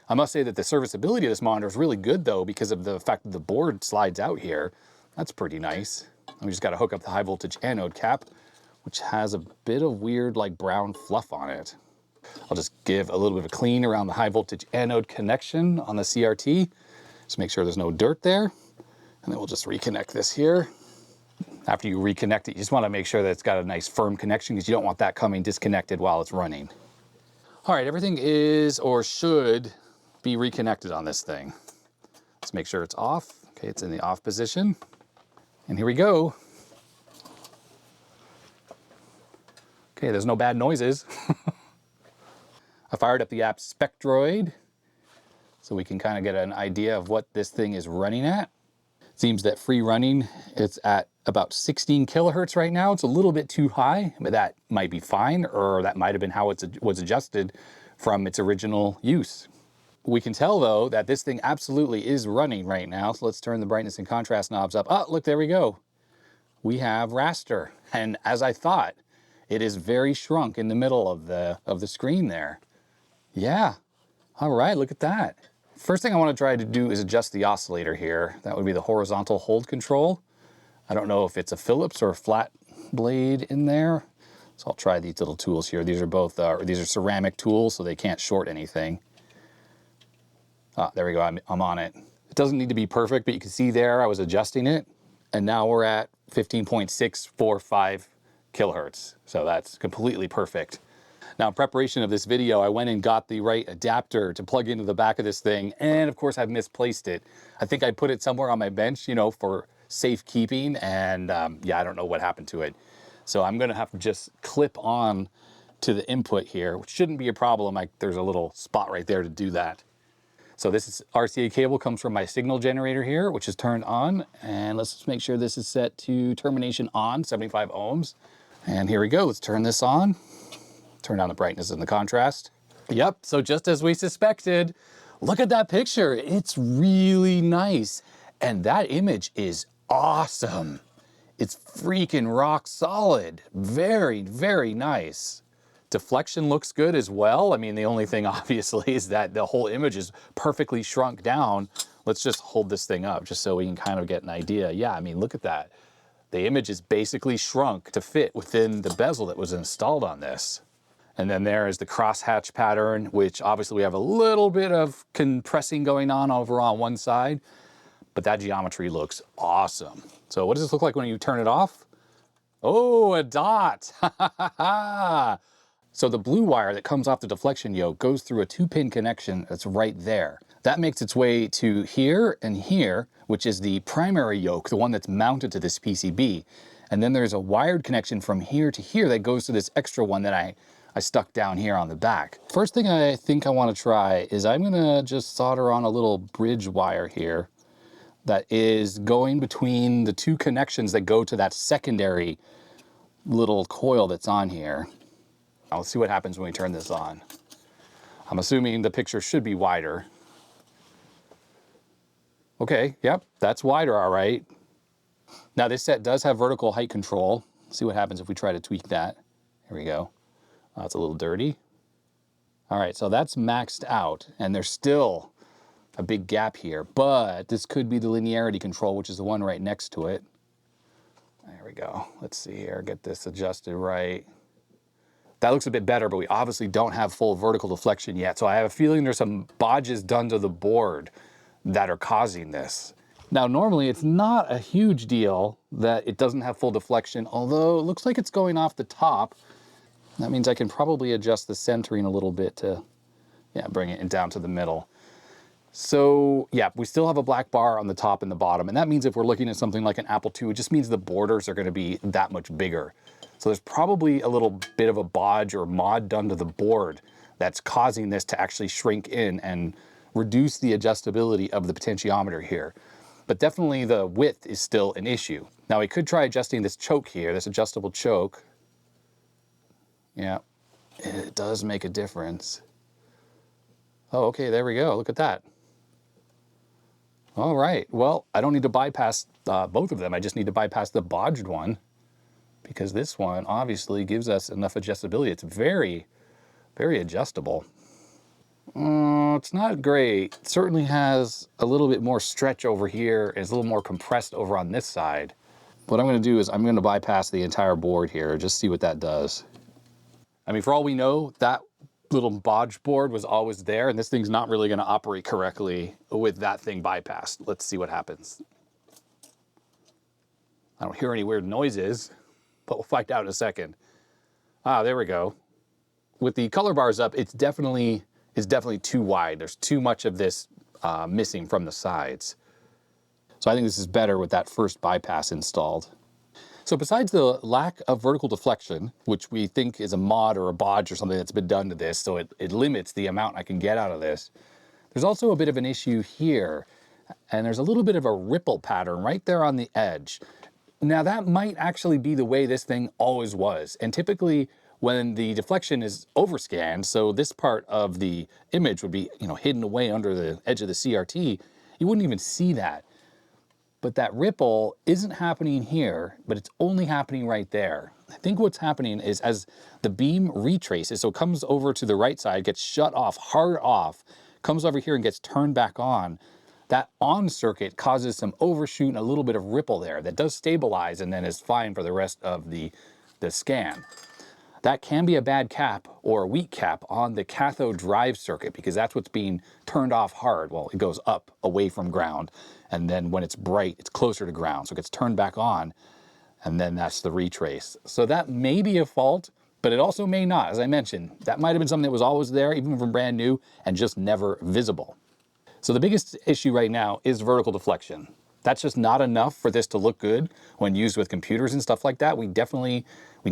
I must say that the serviceability of this monitor is really good though, because of the fact that the board slides out here. That's pretty nice. We just got to hook up the high voltage anode cap, which has a bit of weird like brown fluff on it. I'll just give a little bit of a clean around the high voltage anode connection on the CRT. Just make sure there's no dirt there. And then we'll just reconnect this here. After you reconnect it, you just want to make sure that it's got a nice firm connection because you don't want that coming disconnected while it's running. All right, everything is or should be reconnected on this thing. Let's make sure it's off. Okay, it's in the off position. And here we go. Okay, there's no bad noises. I fired up the app Spectroid so we can kind of get an idea of what this thing is running at. Seems that free running, it's at about 16 kilohertz right now. It's a little bit too high, but that might be fine, or that might have been how it was adjusted from its original use. We can tell though that this thing absolutely is running right now. So let's turn the brightness and contrast knobs up. Oh, look, there we go. We have raster. And as I thought, it is very shrunk in the middle of the screen there. Yeah, all right, look at that. First thing I want to try to do is adjust the oscillator here. That would be the horizontal hold control. I don't know if it's a Phillips or a flat blade in there. So I'll try these little tools here. These are both, these are ceramic tools, so they can't short anything. Ah, there we go, I'm on it. It doesn't need to be perfect, but you can see there I was adjusting it. And now we're at 15.645 kilohertz. So that's completely perfect. Now, in preparation of this video, I went and got the right adapter to plug into the back of this thing. And of course, I've misplaced it. I think I put it somewhere on my bench, you know, for safekeeping. And yeah, I don't know what happened to it. So I'm going to have to just clip on to the input here, which shouldn't be a problem. There's a little spot right there to do that. So this is RCA cable comes from my signal generator here, which is turned on. And let's just make sure this is set to termination on, 75 ohms. And here we go. Let's turn this on. Turn down the brightness and the contrast. Yep, so just as we suspected, look at that picture. It's really nice. And that image is awesome. It's freaking rock solid. Very, very nice. Deflection looks good as well. I mean, the only thing obviously is that the whole image is perfectly shrunk down. Let's just hold this thing up just so we can kind of get an idea. Yeah, I mean, look at that. The image is basically shrunk to fit within the bezel that was installed on this. And then there is the crosshatch pattern, which obviously we have a little bit of compressing going on over on one side, but that geometry looks awesome. So what does this look like when you turn it off? Oh, a dot. So the blue wire that comes off the deflection yoke goes through a 2-pin connection that's right there. That makes its way to here and here, which is the primary yoke, the one that's mounted to this PCB. And then there's a wired connection from here to here that goes to this extra one that I stuck down here on the back. First thing I think I want to try is I'm gonna just solder on a little bridge wire here that is going between the two connections that go to that secondary little coil that's on here. Now let's see what happens when we turn this on. I'm assuming the picture should be wider. Okay, yep, that's wider, all right. Now this set does have vertical height control. Let's see what happens if we try to tweak that. Here we go. Oh, it's a little dirty. All right, so that's maxed out, and there's still a big gap here, but this could be the linearity control, which is the one right next to it. There we go. Let's see here, get this adjusted right. That looks a bit better, but we obviously don't have full vertical deflection yet, so I have a feeling there's some bodges done to the board that are causing this. Now, normally it's not a huge deal that it doesn't have full deflection, although it looks like it's going off the top. That means I can probably adjust the centering a little bit to, yeah, bring it down to the middle. So yeah, we still have a black bar on the top and the bottom. And that means if we're looking at something like an Apple II, it just means the borders are going to be that much bigger. So there's probably a little bit of a bodge or mod done to the board that's causing this to actually shrink in and reduce the adjustability of the potentiometer here. But definitely the width is still an issue. Now we could try adjusting this choke here, this adjustable choke. Yeah, it does make a difference. Oh, okay, there we go. Look at that. All right, well, I don't need to bypass both of them. I just need to bypass the bodged one because this one obviously gives us enough adjustability. It's very, very adjustable. It's not great. It certainly has a little bit more stretch over here. It's a little more compressed over on this side. What I'm going to do is I'm going to bypass the entire board here, just see what that does. I mean, for all we know, that little bodge board was always there, and this thing's not really going to operate correctly with that thing bypassed. Let's see what happens. I don't hear any weird noises, but we'll find out in a second. Ah, there we go. With the color bars up, it's definitely too wide. There's too much of this missing from the sides. So I think this is better with that first bypass installed. So besides the lack of vertical deflection, which we think is a mod or a bodge or something that's been done to this, so it limits the amount I can get out of this, there's also a bit of an issue here. And there's a little bit of a ripple pattern right there on the edge. Now that might actually be the way this thing always was. And typically when the deflection is overscanned, so this part of the image would be, you know, hidden away under the edge of the CRT, you wouldn't even see that. But that ripple isn't happening here, but it's only happening right there. I think what's happening is as the beam retraces, so it comes over to the right side, gets shut off, hard off, comes over here and gets turned back on, that on circuit causes some overshoot and a little bit of ripple there that does stabilize and then is fine for the rest of the scan. That can be a bad cap or a weak cap on the cathode drive circuit because that's what's being turned off hard. Well, it goes up away from ground, and then when it's bright, it's closer to ground, so it gets turned back on, and then that's the retrace. So that may be a fault, but it also may not. As I mentioned, that might have been something that was always there, even from brand new, and just never visible. So the biggest issue right now is vertical deflection. That's just not enough for this to look good when used with computers and stuff like that. We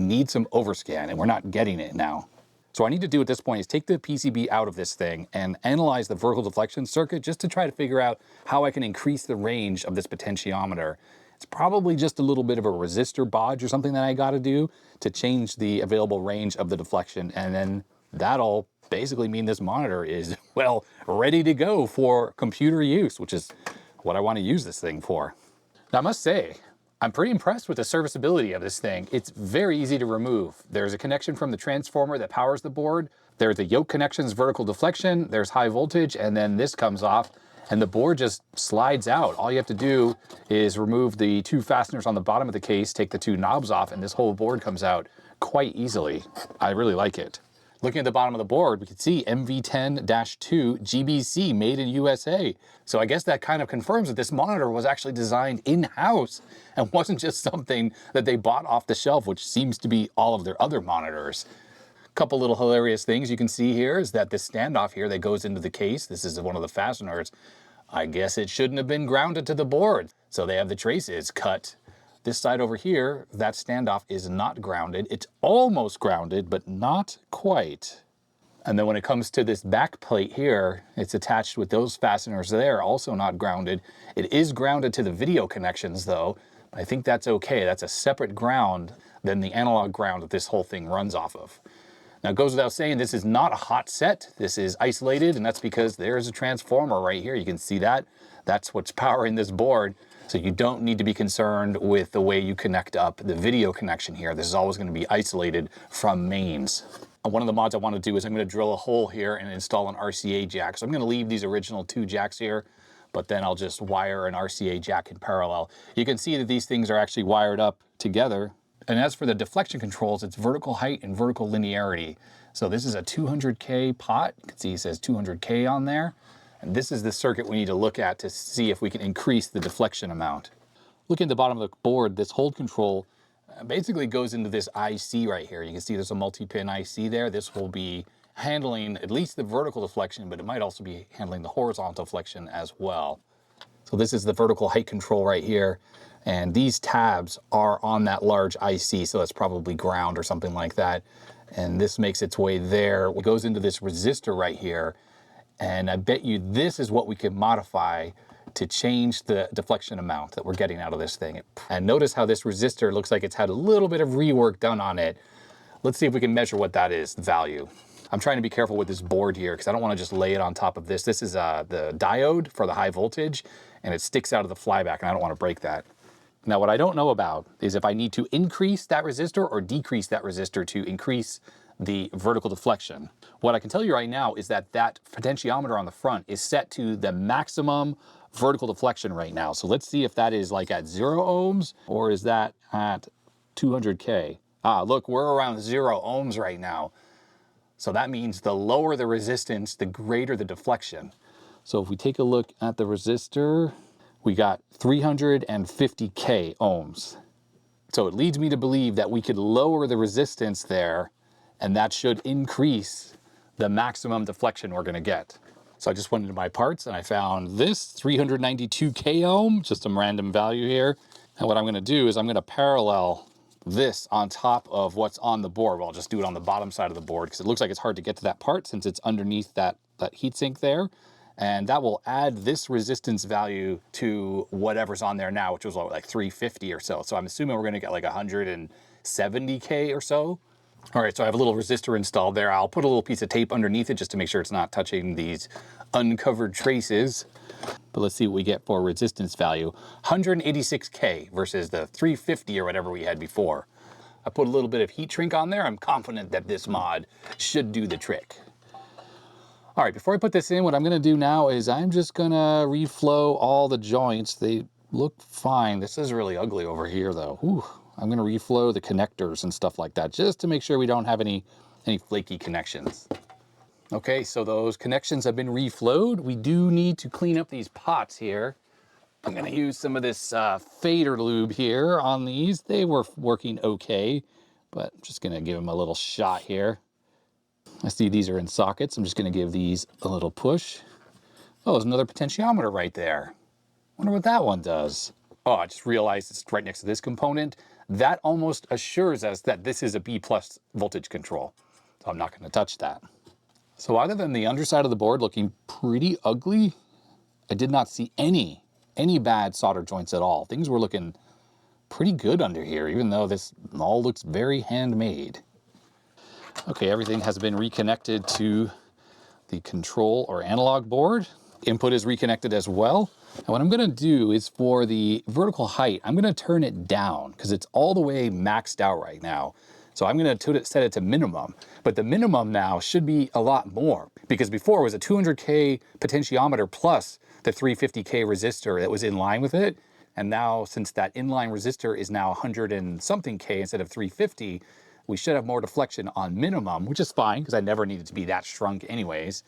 need some overscan, and we're not getting it now. So what I need to do at this point is take the PCB out of this thing and analyze the vertical deflection circuit just to try to figure out how I can increase the range of this potentiometer. It's probably just a little bit of a resistor bodge or something that I got to do to change the available range of the deflection, and then that'll basically mean this monitor is, well, ready to go for computer use, which is what I want to use this thing for. Now I must say, I'm pretty impressed with the serviceability of this thing. It's very easy to remove. There's a connection from the transformer that powers the board. There's the yoke connections, vertical deflection, there's high voltage, and then this comes off and the board just slides out. All you have to do is remove the two fasteners on the bottom of the case, take the two knobs off, and this whole board comes out quite easily. I really like it. Looking at the bottom of the board, we can see MV-10-2 GBC made in USA. So I guess that kind of confirms that this monitor was actually designed in-house and wasn't just something that they bought off the shelf, which seems to be all of their other monitors. Couple little hilarious things you can see here is that this standoff here that goes into the case, this is one of the fasteners. I guess it shouldn't have been grounded to the board. So they have the traces cut. This side over here, that standoff is not grounded. It's almost grounded, but not quite. And then when it comes to this back plate here, it's attached with those fasteners there, also not grounded. It is grounded to the video connections though. I think that's okay. That's a separate ground than the analog ground that this whole thing runs off of. Now it goes without saying, this is not a hot set. This is isolated, and that's because there's a transformer right here. You can see that. That's what's powering this board. So you don't need to be concerned with the way you connect up the video connection here. This is always going to be isolated from mains. One of the mods I want to do is I'm going to drill a hole here and install an RCA jack. So I'm going to leave these original two jacks here, but then I'll just wire an RCA jack in parallel. You can see that these things are actually wired up together. And as for the deflection controls, it's vertical height and vertical linearity. So this is a 200K pot. You can see it says 200K on there. And this is the circuit we need to look at to see if we can increase the deflection amount. Looking at the bottom of the board, this hold control basically goes into this IC right here. You can see there's a multi-pin IC there. This will be handling at least the vertical deflection, but it might also be handling the horizontal deflection as well. So this is the vertical height control right here. And these tabs are on that large IC, so that's probably ground or something like that. And this makes its way there. It goes into this resistor right here. And I bet you this is what we can modify to change the deflection amount that we're getting out of this thing. And notice how this resistor looks like it's had a little bit of rework done on it. Let's see if we can measure what that is, the value. I'm trying to be careful with this board here because I don't want to just lay it on top of this. This is the diode for the high voltage, and it sticks out of the flyback, and I don't want to break that. Now, what I don't know about is if I need to increase that resistor or decrease that resistor to increase the vertical deflection. What I can tell you right now is that that potentiometer on the front is set to the maximum vertical deflection right now. So let's see if that is like at 0 ohms or is that at 200K. Ah, look, we're around 0 ohms right now. So that means the lower the resistance, the greater the deflection. So if we take a look at the resistor, we got 350K ohms. So it leads me to believe that we could lower the resistance there, and that should increase the maximum deflection we're going to get. So I just went into my parts and I found this 392K ohm, just some random value here. And what I'm going to do is I'm going to parallel this on top of what's on the board. Well, I'll just do it on the bottom side of the board because it looks like it's hard to get to that part since it's underneath that heatsink there. And that will add this resistance value to whatever's on there now, which was like 350 or so. So I'm assuming we're going to get like 170K or so. All right, so I have a little resistor installed there. I'll put a little piece of tape underneath it just to make sure it's not touching these uncovered traces. But let's see what we get for resistance value. 186K versus the 350 or whatever we had before. I put a little bit of heat shrink on there. I'm confident that this mod should do the trick. All right, before I put this in, what I'm gonna do now is I'm just gonna reflow all the joints. They look fine. This is really ugly over here though. Whew. I'm gonna reflow the connectors and stuff like that just to make sure we don't have any flaky connections. Okay, so those connections have been reflowed. We do need to clean up these pots here. I'm gonna use some of this fader lube here on these. They were working okay, but I'm just gonna give them a little shot here. I see these are in sockets. I'm just gonna give these a little push. Oh, there's another potentiometer right there. Wonder what that one does. Oh, I just realized it's right next to this component. That almost assures us that this is a B+ voltage control. So I'm not gonna touch that. So other than the underside of the board looking pretty ugly, I did not see any bad solder joints at all. Things were looking pretty good under here, even though this all looks very handmade. Okay, everything has been reconnected to the control or analog board. Input is reconnected as well. And what I'm gonna do is for the vertical height, I'm gonna turn it down because it's all the way maxed out right now. So I'm gonna set it to minimum, but the minimum now should be a lot more because before it was a 200K potentiometer plus the 350K resistor that was in line with it. And now since that inline resistor is now 100 and something K instead of 350, we should have more deflection on minimum, which is fine because I never needed to be that shrunk anyways.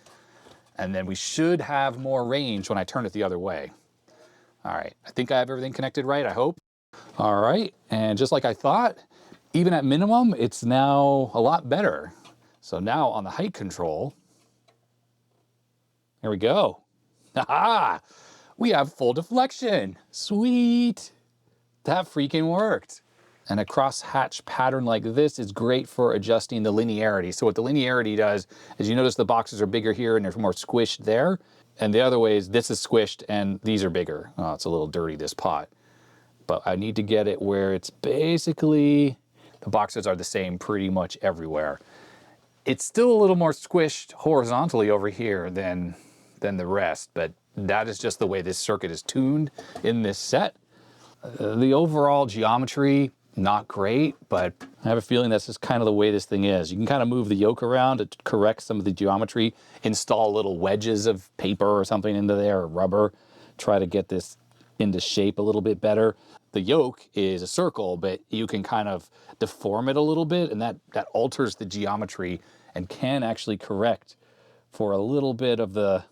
And then we should have more range when I turn it the other way. All right, I think I have everything connected right, I hope. All right, and just like I thought, even at minimum, it's now a lot better. So now on the height control, here we go. Aha! We have full deflection. Sweet. That freaking worked. And a cross-hatch pattern like this is great for adjusting the linearity. So what the linearity does is you notice the boxes are bigger here and they're more squished there. And the other way is this is squished and these are bigger. Oh, it's a little dirty, this pot. But I need to get it where it's basically, the boxes are the same pretty much everywhere. It's still a little more squished horizontally over here than the rest, but that is just the way this circuit is tuned in this set. The overall geometry, not great, but I have a feeling that's just kind of the way this thing is. You can kind of move the yoke around to correct some of the geometry, install little wedges of paper or something into there, or rubber, try to get this into shape a little bit better. The yoke is a circle, but you can kind of deform it a little bit, and that alters the geometry and can actually correct for a little bit of the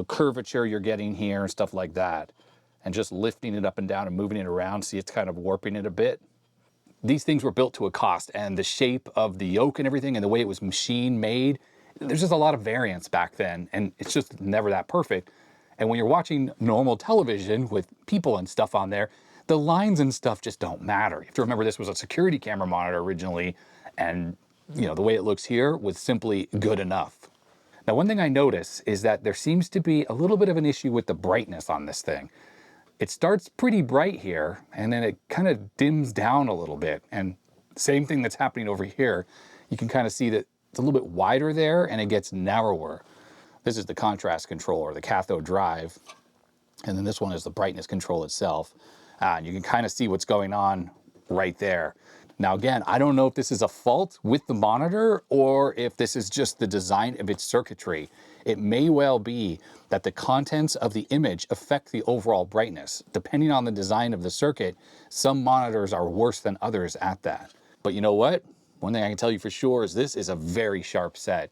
curvature you're getting here and stuff like that. And just lifting it up and down and moving it around, see it's kind of warping it a bit. these things were built to a cost, and the shape of the yoke and everything and the way it was machine made, there's just a lot of variance back then, and it's just never that perfect. And when you're watching normal television with people and stuff on there, the lines and stuff just don't matter. You have to remember this was a security camera monitor originally, and you know, the way it looks here was simply good enough. Now, one thing I notice is that there seems to be a little bit of an issue with the brightness on this thing. It starts pretty bright here, and then it kind of dims down a little bit. And same thing that's happening over here. You can kind of see that it's a little bit wider there, and it gets narrower. This is the contrast control, or the cathode drive. And then this one is the brightness control itself. And you can kind of see what's going on right there. Now again, I don't know if this is a fault with the monitor or if this is just the design of its circuitry. It may well be that the contents of the image affect the overall brightness. Depending on the design of the circuit, some monitors are worse than others at that. But you know what? One thing I can tell you for sure is this is a very sharp set.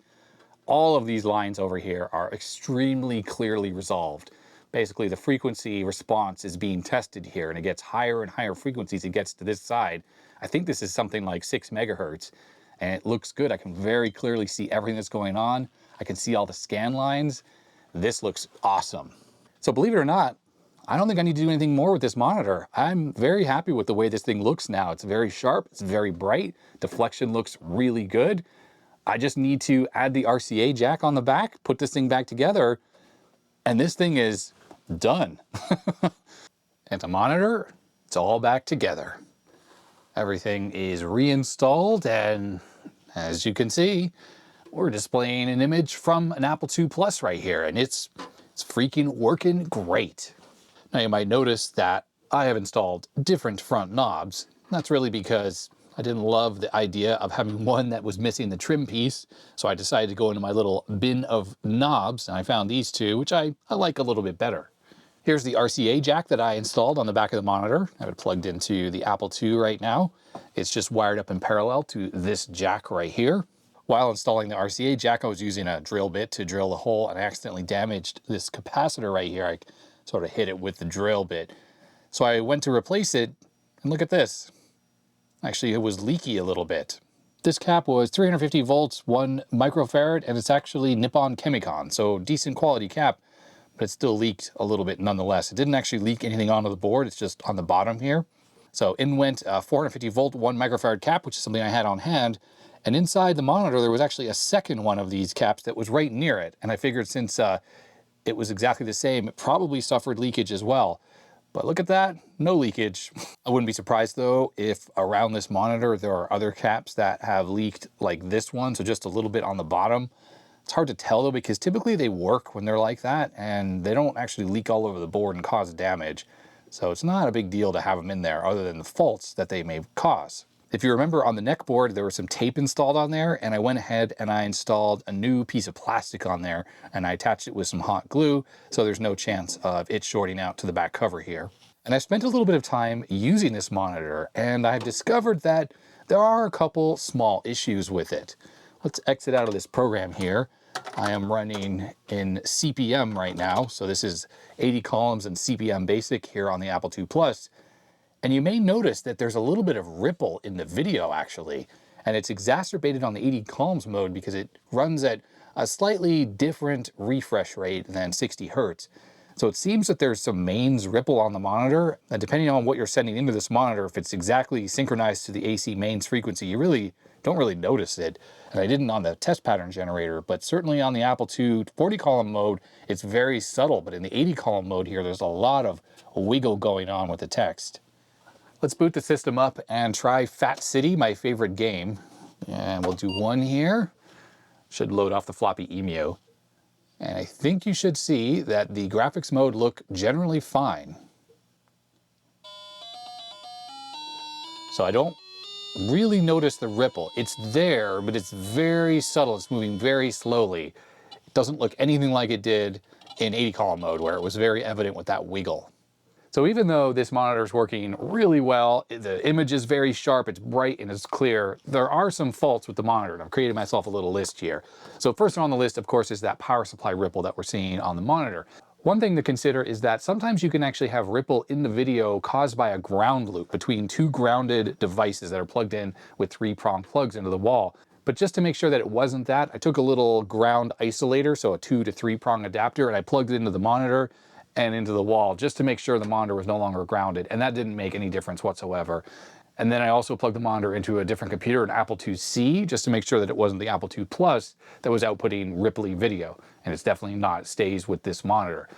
All of these lines over here are extremely clearly resolved. Basically, the frequency response is being tested here, and it gets higher and higher frequencies it gets to this side. I think this is something like 6 megahertz, and it looks good. I can very clearly see everything that's going on. I can see all the scan lines. This looks awesome. So believe it or not, I don't think I need to do anything more with this monitor. I'm very happy with the way this thing looks now. It's very sharp, it's very bright, deflection looks really good. I just need to add the RCA jack on the back, put this thing back together, and this thing is done. And the monitor, it's all back together. Everything is reinstalled, and as you can see, we're displaying an image from an Apple II Plus right here, and it's freaking working great. Now you might notice that I have installed different front knobs. That's really because I didn't love the idea of having one that was missing the trim piece, so I decided to go into my little bin of knobs, and I found these two, which I like a little bit better. Here's the RCA jack that I installed on the back of the monitor. I have it plugged into the Apple II right now. It's just wired up in parallel to this jack right here. While installing the RCA jack, I was using a drill bit to drill the hole, and I accidentally damaged this capacitor right here. I sort of hit it with the drill bit. So I went to replace it, and look at this. Actually, it was leaky a little bit. This cap was 350 volts, 1 microfarad, and it's actually Nippon Chemicon, so decent quality cap, but it still leaked a little bit nonetheless. It didn't actually leak anything onto the board, it's just on the bottom here. So in went a 450 volt, 1 microfarad cap, which is something I had on hand, and inside the monitor there was actually a second one of these caps that was right near it, and I figured since it was exactly the same, it probably suffered leakage as well. But look at that, no leakage. I wouldn't be surprised though if around this monitor there are other caps that have leaked like this one, so just a little bit on the bottom. It's hard to tell though, because typically they work when they're like that and they don't actually leak all over the board and cause damage. So it's not a big deal to have them in there other than the faults that they may cause. If you remember on the neck board, there was some tape installed on there, and I went ahead and I installed a new piece of plastic on there, and I attached it with some hot glue, so there's no chance of it shorting out to the back cover here. And I spent a little bit of time using this monitor, and I've discovered that there are a couple small issues with it. Let's exit out of this program here. I am running in CPM right now, so this is 80 columns in CPM Basic here on the Apple II Plus. And you may notice that there's a little bit of ripple in the video actually, and it's exacerbated on the 80 columns mode because it runs at a slightly different refresh rate than 60 Hertz. So it seems that there's some mains ripple on the monitor, and depending on what you're sending into this monitor, if it's exactly synchronized to the AC mains frequency, you really don't notice it. And I didn't on the test pattern generator, but certainly on the Apple II 40 column mode, it's very subtle, but in the 80 column mode here, there's a lot of wiggle going on with the text. Let's boot the system up and try Fat City, my favorite game. And we'll do one here. Should load off the floppy EMU. And I think you should see that the graphics mode look generally fine. So I don't really notice the ripple. It's there, but it's very subtle. It's moving very slowly. It doesn't look anything like it did in 80 column mode, where it was very evident with that wiggle. So even though this monitor is working really well, the image is very sharp, it's bright and it's clear, there are some faults with the monitor, and I've created myself a little list here. So first on the list, of course, is that power supply ripple that we're seeing on the monitor. One thing to consider is that sometimes you can actually have ripple in the video caused by a ground loop between two grounded devices that are plugged in with 3-prong plugs into the wall. But just to make sure that it wasn't that, I took a little ground isolator, so a 2 to 3-prong adapter, and I plugged it into the monitor and into the wall just to make sure the monitor was no longer grounded, and that didn't make any difference whatsoever. And then I also plugged the monitor into a different computer, an Apple IIc, just to make sure that it wasn't the Apple II Plus that was outputting ripply video. And it's definitely not, it stays with this monitor.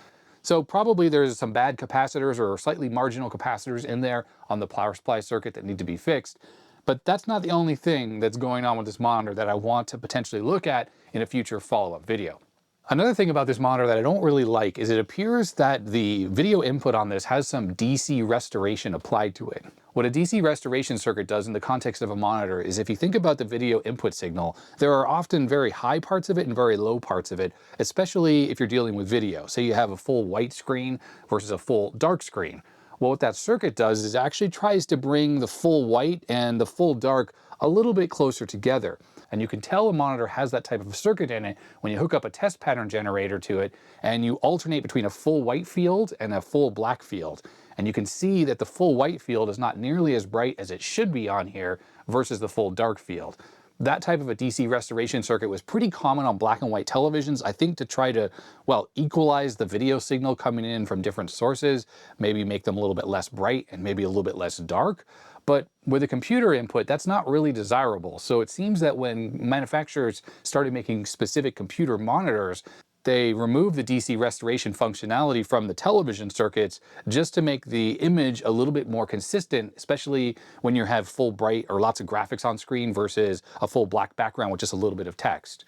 So probably there's some bad capacitors or slightly marginal capacitors in there on the power supply circuit that need to be fixed. But that's not the only thing that's going on with this monitor that I want to potentially look at in a future follow-up video. Another thing about this monitor that I don't really like is it appears that the video input on this has some DC restoration applied to it. What a DC restoration circuit does in the context of a monitor is, if you think about the video input signal, there are often very high parts of it and very low parts of it, especially if you're dealing with video. Say you have a full white screen versus a full dark screen. Well, what that circuit does is it actually tries to bring the full white and the full dark a little bit closer together. And you can tell a monitor has that type of circuit in it when you hook up a test pattern generator to it and you alternate between a full white field and a full black field. And you can see that the full white field is not nearly as bright as it should be on here versus the full dark field. That type of a DC restoration circuit was pretty common on black and white televisions, I think, to try to, well, equalize the video signal coming in from different sources, maybe make them a little bit less bright and maybe a little bit less dark. But with a computer input, that's not really desirable. So it seems that when manufacturers started making specific computer monitors, they removed the DC restoration functionality from the television circuits just to make the image a little bit more consistent, especially when you have full bright or lots of graphics on screen versus a full black background with just a little bit of text.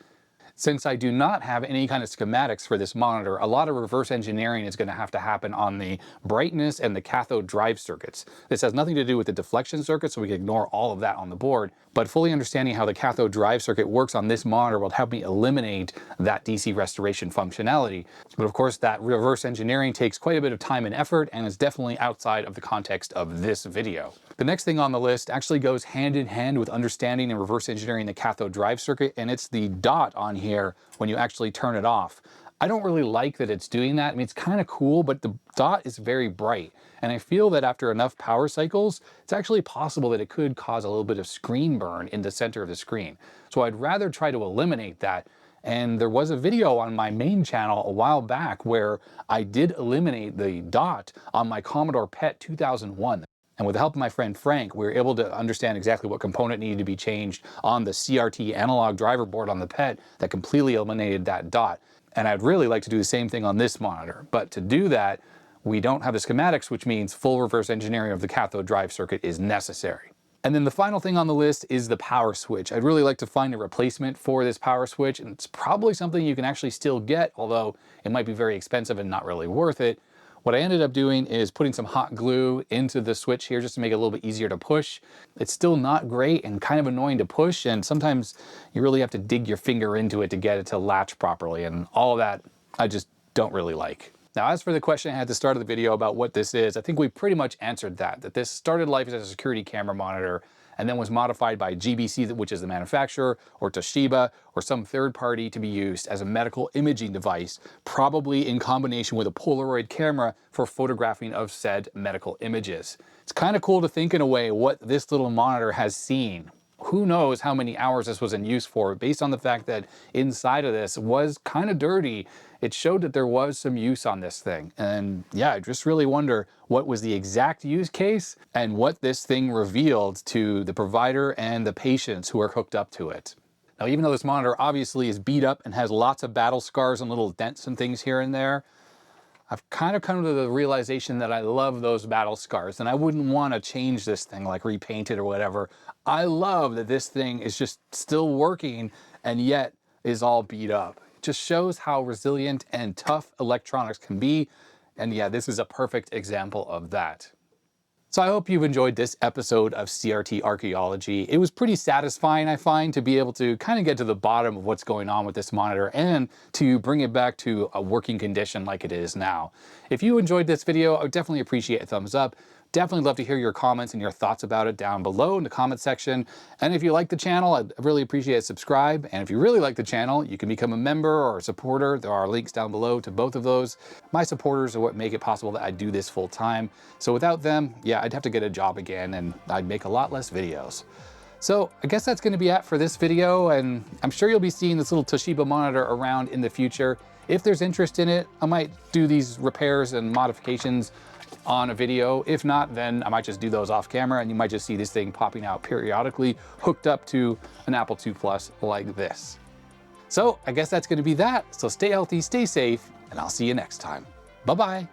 Since I do not have any kind of schematics for this monitor, a lot of reverse engineering is going to have to happen on the brightness and the cathode drive circuits. This has nothing to do with the deflection circuit, so we can ignore all of that on the board, but fully understanding how the cathode drive circuit works on this monitor will help me eliminate that DC restoration functionality. But of course, that reverse engineering takes quite a bit of time and effort and is definitely outside of the context of this video. The next thing on the list actually goes hand in hand with understanding and reverse engineering the cathode drive circuit, and it's the dot on here when you actually turn it off. I don't really like that it's doing that. I mean, it's kind of cool, but the dot is very bright. And I feel that after enough power cycles, it's actually possible that it could cause a little bit of screen burn in the center of the screen. So I'd rather try to eliminate that. And there was a video on my main channel a while back where I did eliminate the dot on my Commodore PET 2001. And with the help of my friend Frank, we were able to understand exactly what component needed to be changed on the CRT analog driver board on the PET that completely eliminated that dot. And I'd really like to do the same thing on this monitor. But to do that, we don't have the schematics, which means full reverse engineering of the cathode drive circuit is necessary. And then the final thing on the list is the power switch. I'd really like to find a replacement for this power switch, and it's probably something you can actually still get, although it might be very expensive and not really worth it. What I ended up doing is putting some hot glue into the switch here just to make it a little bit easier to push. It's still not great and kind of annoying to push, and sometimes you really have to dig your finger into it to get it to latch properly, and all of that I just don't really like. Now, as for the question I had at the start of the video about what this is, I think we pretty much answered that this started life as a security camera monitor and then was modified by GBC, which is the manufacturer, or Toshiba, or some third party to be used as a medical imaging device, probably in combination with a Polaroid camera for photographing of said medical images. It's kind of cool to think in a way what this little monitor has seen. Who knows how many hours this was in use for, based on the fact that inside of this was kind of dirty. It showed that there was some use on this thing. And yeah, I just really wonder what was the exact use case and what this thing revealed to the provider and the patients who are hooked up to it. Now, even though this monitor obviously is beat up and has lots of battle scars and little dents and things here and there, I've kind of come to the realization that I love those battle scars and I wouldn't want to change this thing, like repaint it or whatever. I love that this thing is just still working and yet is all beat up. It just shows how resilient and tough electronics can be. And yeah, this is a perfect example of that. So I hope you've enjoyed this episode of CRT Archeology. It was pretty satisfying, I find, to be able to kind of get to the bottom of what's going on with this monitor and to bring it back to a working condition like it is now. If you enjoyed this video, I would definitely appreciate a thumbs up. Definitely love to hear your comments and your thoughts about it down below in the comment section. And if you like the channel, I'd really appreciate a subscribe. And if you really like the channel, you can become a member or a supporter. There are links down below to both of those. My supporters are what make it possible that I do this full time. So without them, yeah, I'd have to get a job again and I'd make a lot less videos. So I guess that's going to be it for this video, and I'm sure you'll be seeing this little Toshiba monitor around in the future. If there's interest in it, I might do these repairs and modifications on a video. If not, then I might just do those off camera, and you might just see this thing popping out periodically hooked up to an Apple II Plus like this. So I guess that's going to be that. So stay healthy, stay safe, and I'll see you next time. Bye-bye.